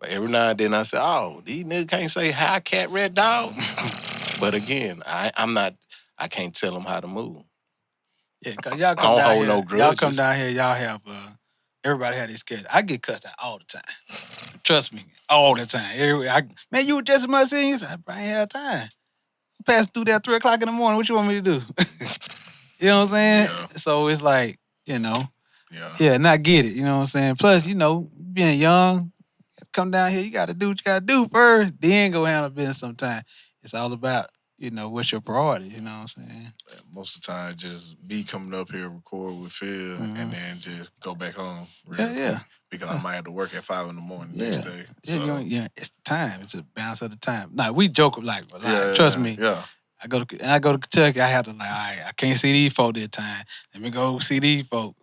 Every now and then I say, oh, these niggas can't say hi, cat, red dog. But again, I can't tell them how to move. Yeah, because y'all I come don't down hold here. no Y'all come grudges. down here, y'all have, everybody have their schedule. I get cussed out all the time. Trust me, all the time. Man, you were just as much senior. I ain't have time. You passed through there at 3 o'clock in the morning. What you want me to do? You know what I'm saying? Yeah. So it's like, Yeah. and I get it. You know what I'm saying? Plus, being young, come down here, you got to do what you got to do first, then go handle business sometime. It's all about, what's your priority. You know what I'm saying? Most of the time, just me coming up here, record with Phil, Mhm. and then just go back home. Yeah. Quick, because I might have to work at 5 in the morning next day. Yeah, it's the time. It's a balance of the time. Nah, we joke like, trust me. Yeah. I go to Kentucky. I have to all right, I can't see these folk this time. Let me go see these folk.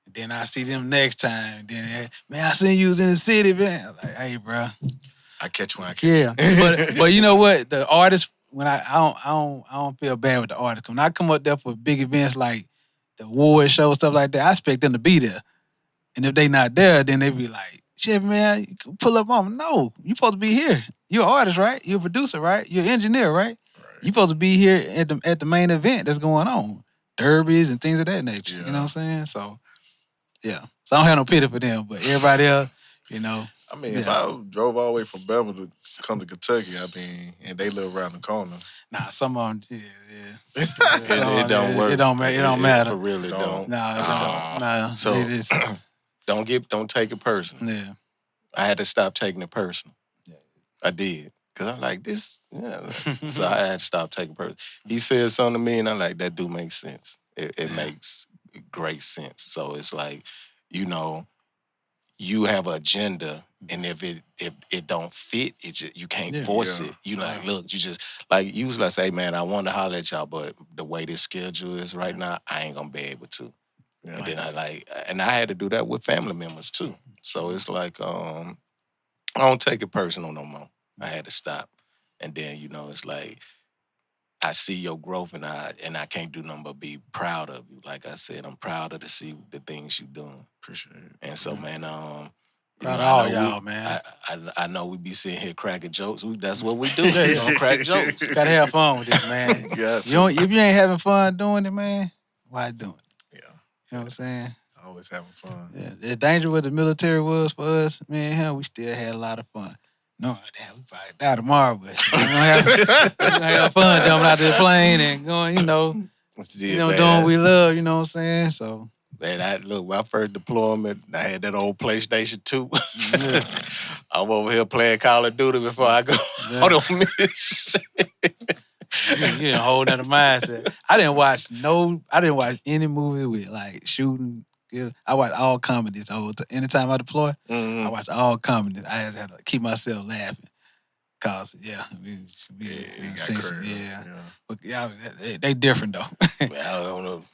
And then I see them next time. And then man, I seen you was in the city, man. I was like, hey, bro. I catch when I catch. Yeah, but you know what? The artists, when I don't feel bad with the artists. When I come up there for big events like the award show, stuff like that, I expect them to be there. And if they not there, then they be like, shit, man, you can pull up on them. No, you supposed to be here. You're an artist, right? You're a producer, right? You're an engineer, right? You supposed to be here at the main event that's going on. Derbies and things of that nature. You know what I'm saying? So, yeah. So I don't have no pity for them, but everybody else, I mean, if I drove all the way from Belmar to come to Kentucky, and they live around the corner. Nah, some of them, It don't work. It don't matter. For real, it don't. Nah, it don't. Nah, So they just, don't take it personal. yeah. I had to stop taking it personal. Yeah. I did. Because I'm like, this, yeah. So I had to stop taking it personal. He said something to me, and I'm like, that do make sense. It makes great sense. So it's like, you have an agenda, and if it don't fit, you can't force it. You like, look, you just like usually I say, man, I want to holler at y'all, but the way this schedule is right now, I ain't gonna be able to. Yeah. And then I had to do that with family members too. So it's like, I don't take it personal no more. I had to stop, and then it's like, I see your growth, and I can't do nothing but be proud of you. Like I said, I'm proud of to see the things you doing. Appreciate it. And so, man, proud of all y'all, man. I know we be sitting here cracking jokes. That's what we do. We gonna crack jokes. Gotta have fun with this, man. If you ain't having fun doing it, man, why doing it? Yeah. You know what I'm saying? Always having fun. Yeah. The danger what the military was for us, man, we still had a lot of fun. No, damn, we probably die tomorrow, but we're gonna have fun jumping out the plane and going, doing what we love, you know what I'm saying? So, man, my first deployment, I had that old PlayStation 2. I'm over here playing Call of Duty before I go on a mission. You didn't hold that mindset. I didn't watch any movie with like shooting. I watch all comedies. Anytime I deploy, I watch all comedies. I had to keep myself laughing. Cause but they different though. Man, I don't know.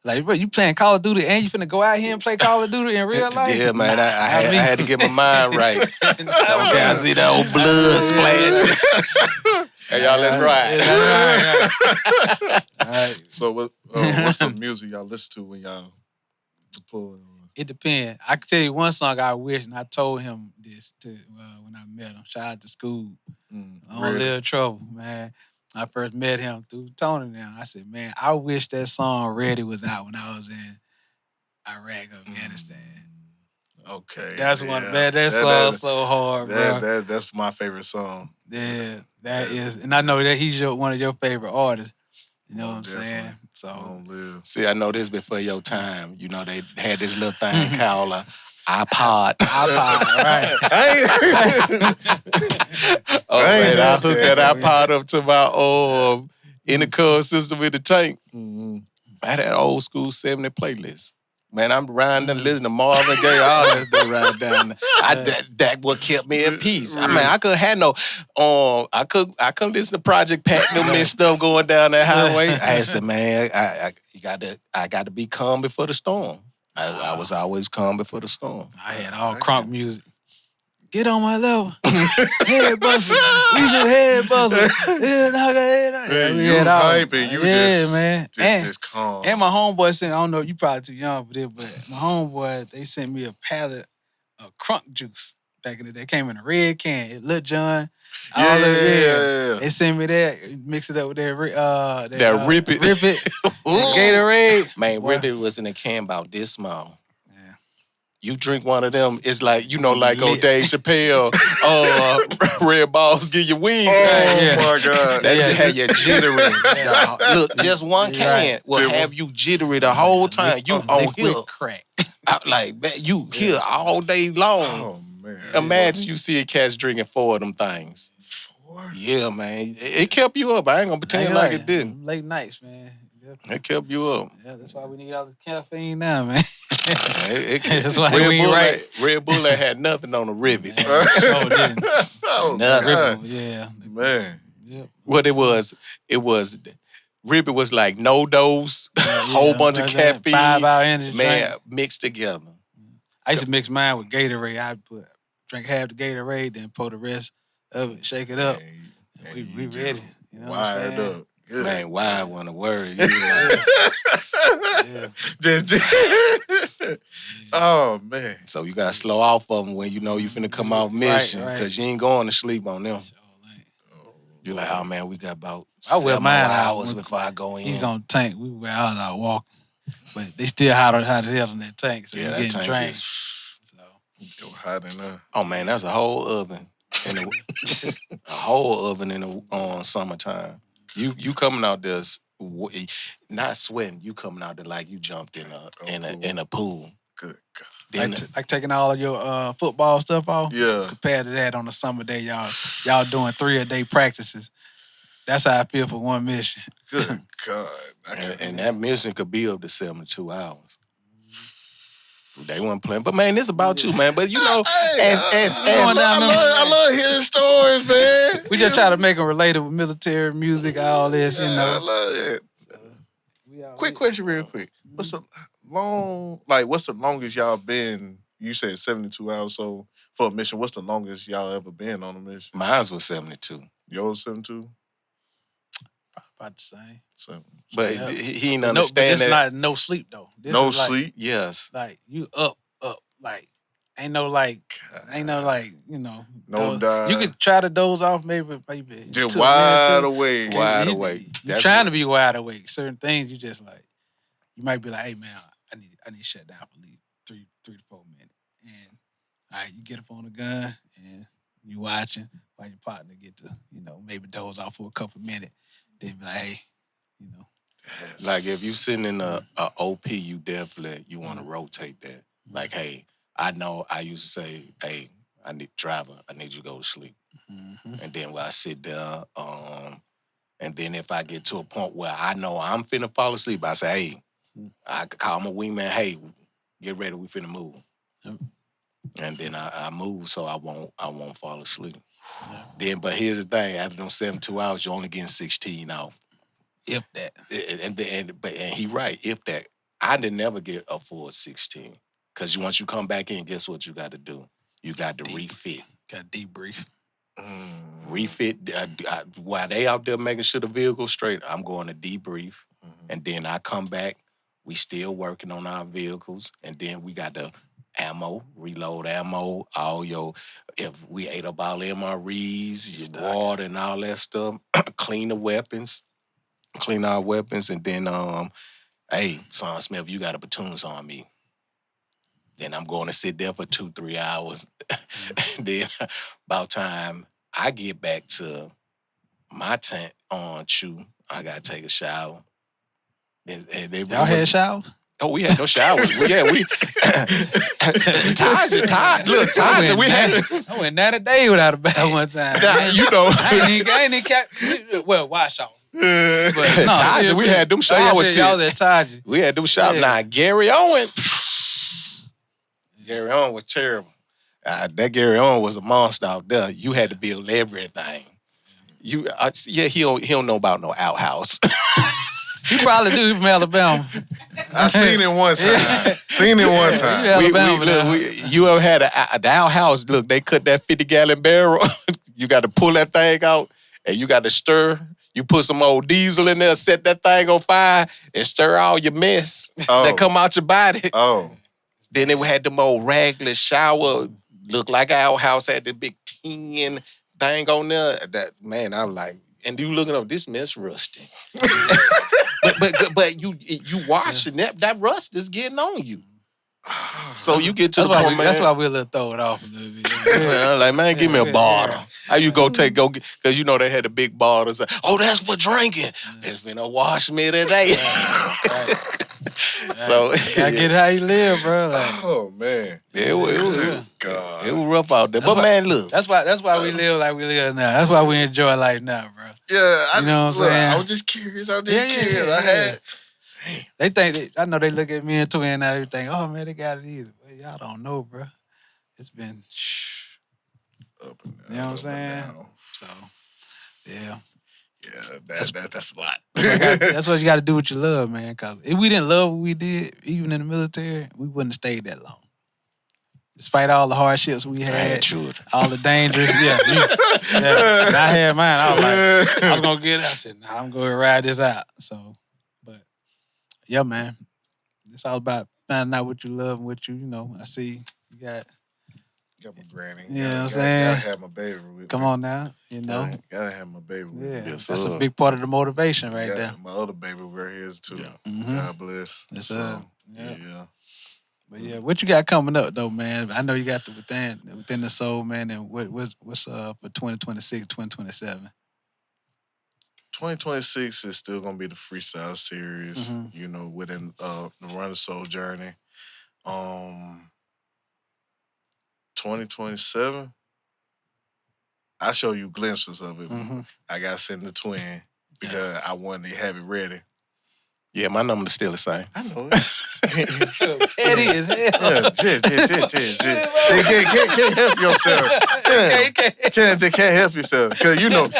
Like, bro, you playing Call of Duty and you finna go out here and play Call of Duty in real life? Yeah, man, I had to get my mind right. Sometimes I see that old blood splash. Hey, y'all, let's ride. All right. So, what's the music y'all listen to when y'all deploy? It depends. I can tell you one song I wish, and I told him this when I met him. Shout out to School. On Little Trouble, man. I first met him through Tony now. I said, man, I wish that song Ready was out when I was in Iraq, Afghanistan. Okay. That's one, man. That song's so hard, bro. That's my favorite song. Yeah, that is. And I know that he's one of your favorite artists. You know what I'm saying? Definitely. So Long live. See, I know this before your time. You know, they had this little thing called a iPod. right? Oh, I man, ain't I had hooked that. that iPod up to my intercom system in the tank. Mhm. I had that old school 70 playlist. Man, I'm riding and listening to Marvin Gaye, all that stuff right down there. That what kept me in peace. I mean, I couldn't have no, I couldn't listen to Project Platinum and stuff going down that highway. I said, man, I got to be calm before the storm. I was always calm before the storm. I had all crunk music. Get on my level. Head buster. We some head buster. Yeah, knock a head out. Man, we you had all- hyping. You just, man. just calm. And my homeboy sent, I don't know, you probably too young for this, but my homeboy, they sent me a pallet of crunk juice back in the day. It came in a red can. Lil John. All of it. Yeah. They sent me that, mix it up with that Rip It. Rip It. that Gatorade. Man, Boy. Rip It was in a can about this small. Yeah. You drink one of them, it's like, like old Lit. Dave Chappelle, red balls give you wings. Oh, Yeah. my God. That shit had you jittery. Yeah. Look, just one can Right. will have you jittery the whole time. You on Liquid here. crack. Like, man, you here all day long. Oh, man. Imagine you see a cat drinking 4 of them things. 4? Yeah, man. It kept you up. I ain't gonna pretend like it didn't. Late nights, man. It kept you up. Yeah, that's why we need all the caffeine now, man. That's why we ain't right. Red Bull ain't had nothing on the ribbon. Sure didn't. Oh, Nothing. God. Yeah. Man. Yep. What it was Ribbit was like no dose, whole bunch of caffeine, 5-hour energy man, drink. mixed together. I used to mix mine with Gatorade. I'd drink half the Gatorade, then pour the rest of it, shake it up. Man, We you just ready. You know what I'm wired saying? up. Good. Man, why want to worry? Yeah. Oh, man. So you gotta slow off of them when you know you finna come off mission, Right. because you ain't going to sleep on them. Sure, like, You're like, oh man, we got about I wear 7 mine more out hours when- before I go in. he's on the tank. We wear ours out walking. But they still hot the hell in that tank. So Yeah, you that getting tank drained. is. So, Go hot enough. Oh man, that's a whole oven. A whole oven in on summertime. You coming out there not sweating. You coming out there like you jumped in a pool. Good God. Then like taking all of your football stuff off. Yeah. Compared to that on a summer day, y'all doing 3-a-day practices. That's how I feel for one mission. Good God. and that mission could be up to 72 hours. They weren't playing, but man, it's about you, man. But you know, I love hearing stories, man. We just try to make them related with military music, all this, you I know. love it. Quick question, real quick. What's the longest y'all been? You said 72 hours. So for a mission, what's the longest y'all ever been on a mission? mine was 72. Yours 72. About the same. So, But Yeah. he ain't But understand this that. not no sleep though. This no is like, sleep. Yes. Like you up, like ain't no you know. No doze. dive. You could try to doze off maybe Just 2 wide minutes. awake. Wide You- awake. You That's trying what- to be wide awake. Certain things you just like. You might be like, hey man, I need to shut down for at least 3 to 4 minutes. And all right, you get up on the gun and you watching while your partner get to, maybe doze off for a couple minutes. Then be like, hey, Like if you sitting in a OP, you definitely want to rotate that. Like, hey, I know I used to say, hey, I need you to go to sleep. Mhm. And then when I sit there, and then if I get to a point where I know I'm finna fall asleep, I say, hey, I call my wingman, hey, get ready, we finna move. Yep. And then I move so I won't fall asleep. Then, but here's the thing, after them 72 hours, you're only getting 16 out. If that. And he right, if that. I didn't never get a full 16. Because once you come back in, guess what you got to do? You got to refit. Got to debrief. Refit. While they out there making sure the vehicle's straight, I'm going to debrief. And then I come back. We still working on our vehicles. And then we got the ammo, reload ammo, if we ate up all MREs, your water and all that stuff, clean the weapons. Clean our weapons, and then, hey, Son Smith, you got a platoon on me. Then I'm going to sit there for 2-3 hours. Then about time I get back to my tent on Chew, I gotta take a shower. And Y'all had showers? Oh, we had no showers. we Taja, we had. I went 90 days without a bath one time. Nah, you know, I ain't even well, wash off. But no, Taja, we had them shower tips. Y'all at Taja. We had them shower. Yeah. Nah, Gary Owen was terrible. That Gary Owen was a monster out there. You had to build everything. He don't know about no outhouse. You probably do from Alabama. I seen it one time. You ever had the outhouse? Look, they cut that 50-gallon barrel. You got to pull that thing out, and you got to stir. You put some old diesel in there, set that thing on fire, and stir all your mess that come out your body. Oh. Then it had them old ragless shower. Look like our outhouse had the big tin thing on there. That man, I was like, and you looking up, this mess rusty. but you washing that rust is getting on you. So you get to the point, man. That's why we'll throw it off a little bit. I'm like, man, give me a bottle. How you go get, because you know they had the big bottles. Oh, that's for drinking. It's been a wash me today. So I get how you live, bro. Like, oh man, it was rough out there. Man, look, that's why we live like we live now. That's why we enjoy life now, bro. Yeah, you know what I'm saying. I was just curious. I had. They think I know they look at me and Twin and everything. Oh man, they got it easy. Well, y'all don't know, bro. It's been up and down. You know what I'm saying? So, yeah. Yeah, that's a lot. That's what you got to do with your love, man. Because if we didn't love what we did, even in the military, we wouldn't have stayed that long. Despite all the hardships we had, all the dangers. When I had mine, I was going to get it. I said, nah, I'm going to ride this out. So, but, yeah, man. It's all about finding out what you love and what I see you got my granny. You know what I'm saying? Gotta have my baby with me. Come on now, Gotta have my baby with me. Yeah, that's a big part of the motivation right there. My other baby right here too. Yeah. Mm-hmm. God bless. Yeah. But yeah, what you got coming up though, man? I know you got the within the soul, man. And what's for 2026, 2027? 2026 is still gonna be the freestyle series. Within the Run the Soul journey. 2027, I show you glimpses of it. Mm-hmm. I got to send the Twin because I wanted to have it ready. Yeah, my number's still the same. I know it. Petty as hell. Can't help yourself. Can't help yourself. Because,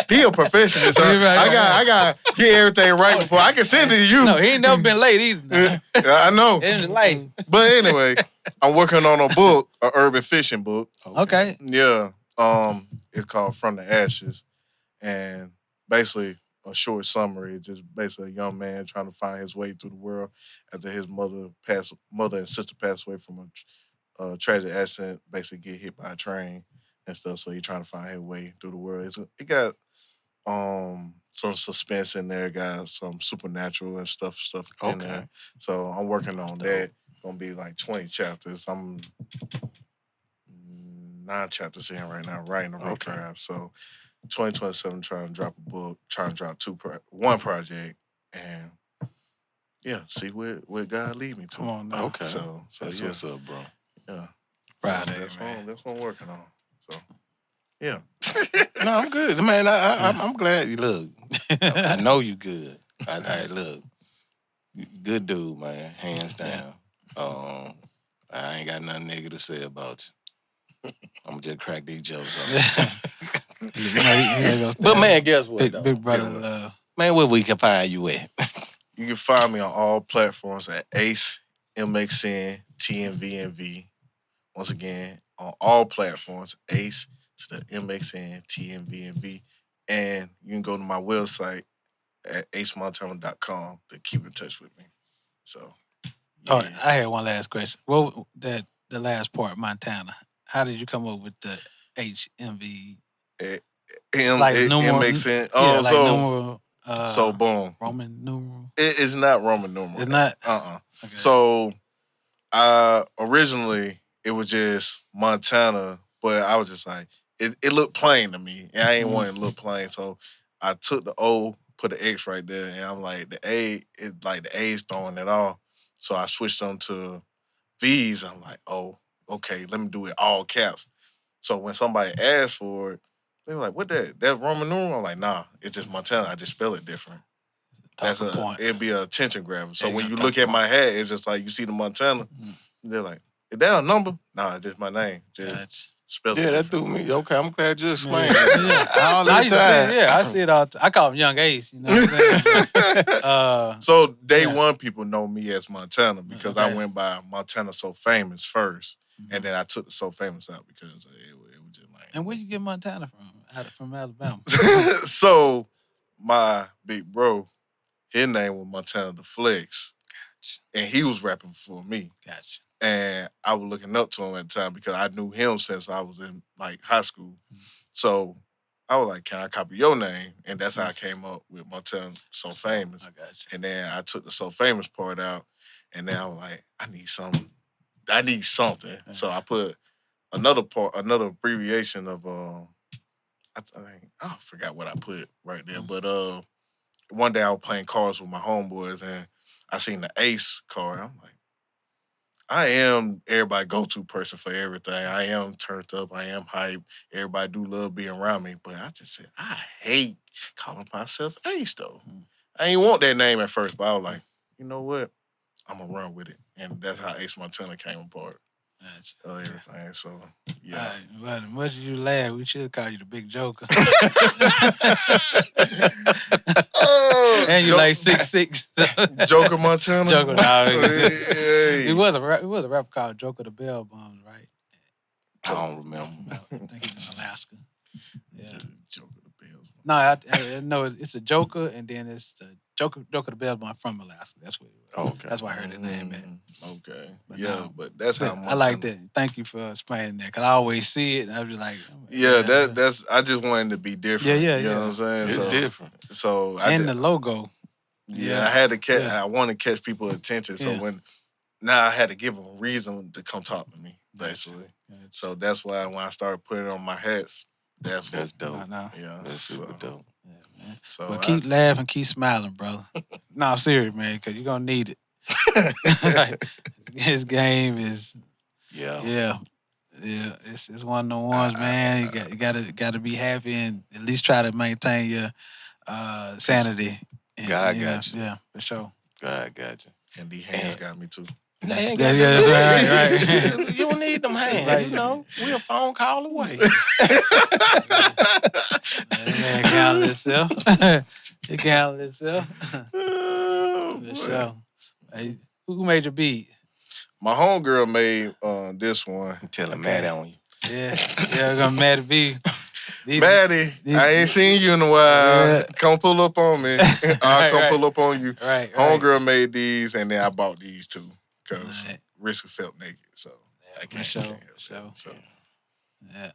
he a perfectionist. So I got to get everything right before I can send it to you. No, he ain't never been late either. I know. He was late. But anyway, I'm working on a book, an urban fishing book. Okay. Yeah. It's called From the Ashes. And basically, a short summary, just basically a young man trying to find his way through the world after his mother and sister passed away from a tragic accident, basically get hit by a train and stuff. So he's trying to find his way through the world. It got some suspense in there, got some supernatural and stuff in there. So I'm working on that. Gonna be like 20 chapters. I'm 9 chapters in right now, writing a rough draft. So 2027, trying to drop a book, trying to drop one project, and see where God lead me to. Come on now. Okay. So that's what's up, bro. Yeah. Friday, that's what I'm working on. So yeah. No, I'm good, man. I'm glad. Look, I know you good. I look, good dude, man. Hands down. I ain't got nothing negative to say about you. I'm gonna just crack these jokes off. But man, guess what? Big brother love. Man, where we can find you at? You can find me on all platforms at Ace Mxntvnv. Once again, on all platforms, Ace to the Mxntvnv. And you can go to my website at acemxntvnv.com to keep in touch with me. So, yeah. Oh, I had one last question. Well, the last part, Montana. How did you come up with the HMV? Mxn. Oh, like numeral. So boom. Roman numeral. It is not Roman numeral. It's not. Okay. So, originally it was just Montana, but I was just like, it looked plain to me, and I ain't want it to look plain, so I took the O put an X right there, and I'm like the A, the A's throwing it off. So I switched them to V's. I'm like, oh, okay, let me do it all caps. So when somebody asks for it, they were like, what that? That Roman numeral? I'm like, nah, it's just Montana. I just spell it different. Talking point. It'd be an attention grabber. So Yeah, when you look at my hat, it's just like you see the Montana. They're like, is that a number? Nah, it's just my name. Just spell it. Yeah, that different. threw me. Okay, I'm glad you explained Yeah. it. All I the used to time. see, I see it all. I call him Young Ace. You know what I'm saying? So day one, people know me as Montana because I Okay. went by Montana So Famous first, and then I took the So Famous out because it was just like. And where you get Montana from? From Alabama. So my big bro, his name was Montana the Flex, and he was rapping for me. Gotcha. And I was looking up to him at the time because I knew him since I was in like high school. So I was like, can I copy your name? And that's how I came up with Montana So Famous. I got you. And then I took the So Famous part out, and then I was like, I need something. So I put another abbreviation of I forgot what I put right there. But one day I was playing cards with my homeboys, and I seen the Ace card. I'm like, I am everybody go-to person for everything. I am turned up. I am hype. Everybody do love being around me. But I just said, I hate calling myself Ace, though. I ain't want that name at first, but I was like, you know what? I'm going to run with it. And that's how Ace Montana came apart. Gotcha. Everything. So, yeah. All right, well, as much as you laugh, we should call you the Big Joker. And you like 6'6". Joker Montana? Joker, no. Hey. It was a rapper called Joker the Bell Bombs, right? I don't remember. I think he's in Alaska. Yeah. Joker the Bells. No, I know it's a Joker, and then it's the Joker the Bell Bomb from Alaska. That's what. Okay. That's why I heard the name. Okay. But yeah, no. but that's how I like that. Thank you for explaining that, because I always see it, and I was just like, Yeah, that's. I just wanted to be different. Yeah, you know what I'm saying? It's different. So the logo. I had to catch. I want to catch people's attention. So Yeah. now I had to give them a reason to come talk to me, basically. Gotcha. So that's why when I started putting on my hats, that's dope. No. Yeah, That's super dope. Yeah, man. So But keep laughing, keep smiling, brother. No, serious, man, because you're going to need it. Like, his game is, yeah. It's one of the ones, man. You got to be happy and at least try to maintain your sanity. And, God got you. Yeah, for sure. God got you. And these hands got me too. Yeah, that's right. You don't need them hands. Right. You know, we're a phone call away. Man, handle itself. It can handle itself. For sure. Hey, who made your beat? My homegirl made this one. Tell him mad on you. Yeah, we're gonna Maddie B. Maddie, I ain't seen you in a while. Yeah. Come pull up on me. I'll come pull up on you. Right. Homegirl made these, and then I bought these too because Right. Risky felt naked, so I can't. For sure, Can't help for sure. it. So Yeah.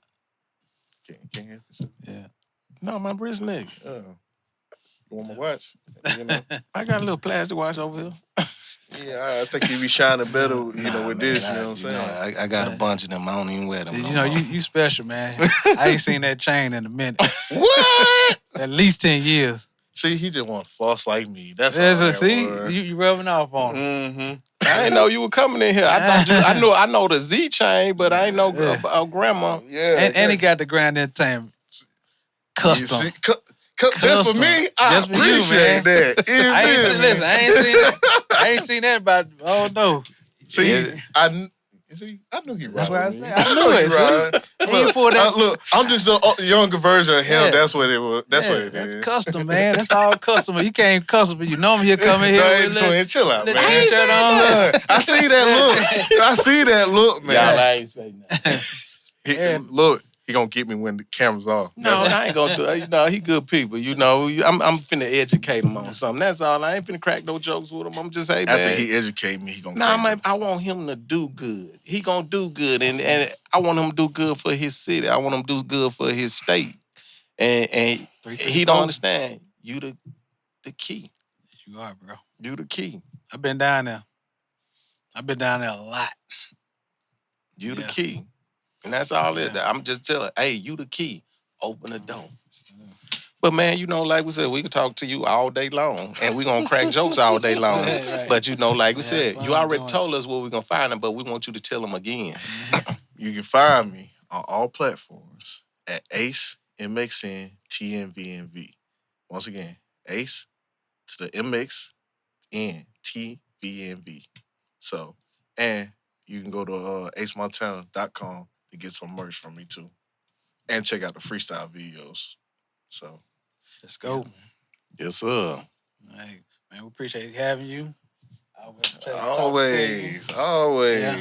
can't help it. Yeah. No, my wrist nigga. You want my watch? You know? I got a little plastic watch over here. Yeah, I think you be shining better, with Man, this. You know what I'm saying? I got a bunch of them. I don't even wear them. You know, you special, man. I ain't seen that chain in a minute. What? At least 10 years. See, he just want to fuss like me. That's Yeah, all so that see, was. you rubbing off on him. Mm-hmm. I didn't know you were coming in here. I thought I know the Z chain, but I ain't know about grandma. Yeah, And he got the Grand Entertainment. Custom. You see, just for me, I Just for you, appreciate man. that. I ain't seen that about, oh no. See, I knew he right. That's what I with me. said. I knew it, Right. He ain't pulled that. Look, I'm just a younger version of him. Yeah. That's what it was. That's what it That's is. custom, man. That's all custom. You can't custom, but you know him. He'll come in here Hey, with Twin, chill out, man. I ain't say that. I see that look. I see that look, man. Y'all, I ain't say nothing. Look, he gonna get me when the camera's off. No, I ain't gonna do it. You know, he good people. You know, I'm finna educate him on something. That's all. I ain't finna crack no jokes with him. I'm just saying, After man. he educate me, he gonna. Nah, man, I want him to do good. He gonna do good, and I want him to do good for his city. I want him to do good for his state. And he don't understand. You the key. You are, bro. You the key. I've been down there. I've been down there a lot. You the key. And that's all it. I'm just telling, hey, you the key. Open the door. But man, like we said, we can talk to you all day long, and we gonna crack jokes all day long. Right. But like we Yeah, said, fun you already doing told us where we're gonna find them, but we want you to tell them again. You can find me on all platforms at Ace Mxntvnv. Once again, Ace to the MXNTVNV. So, and you can go to acemxntvnv.com to get some merch from me too, and check out the freestyle videos. So, Let's go. Yes, sir. Hey, man, we appreciate having you. Always. Yeah.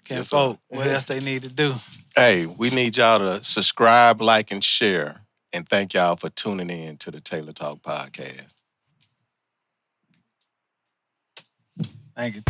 Can't Yes, folk. What else they need to do? Hey, we need y'all to subscribe, like, and share. And thank y'all for tuning in to the Tailor Talk Podcast. Thank you.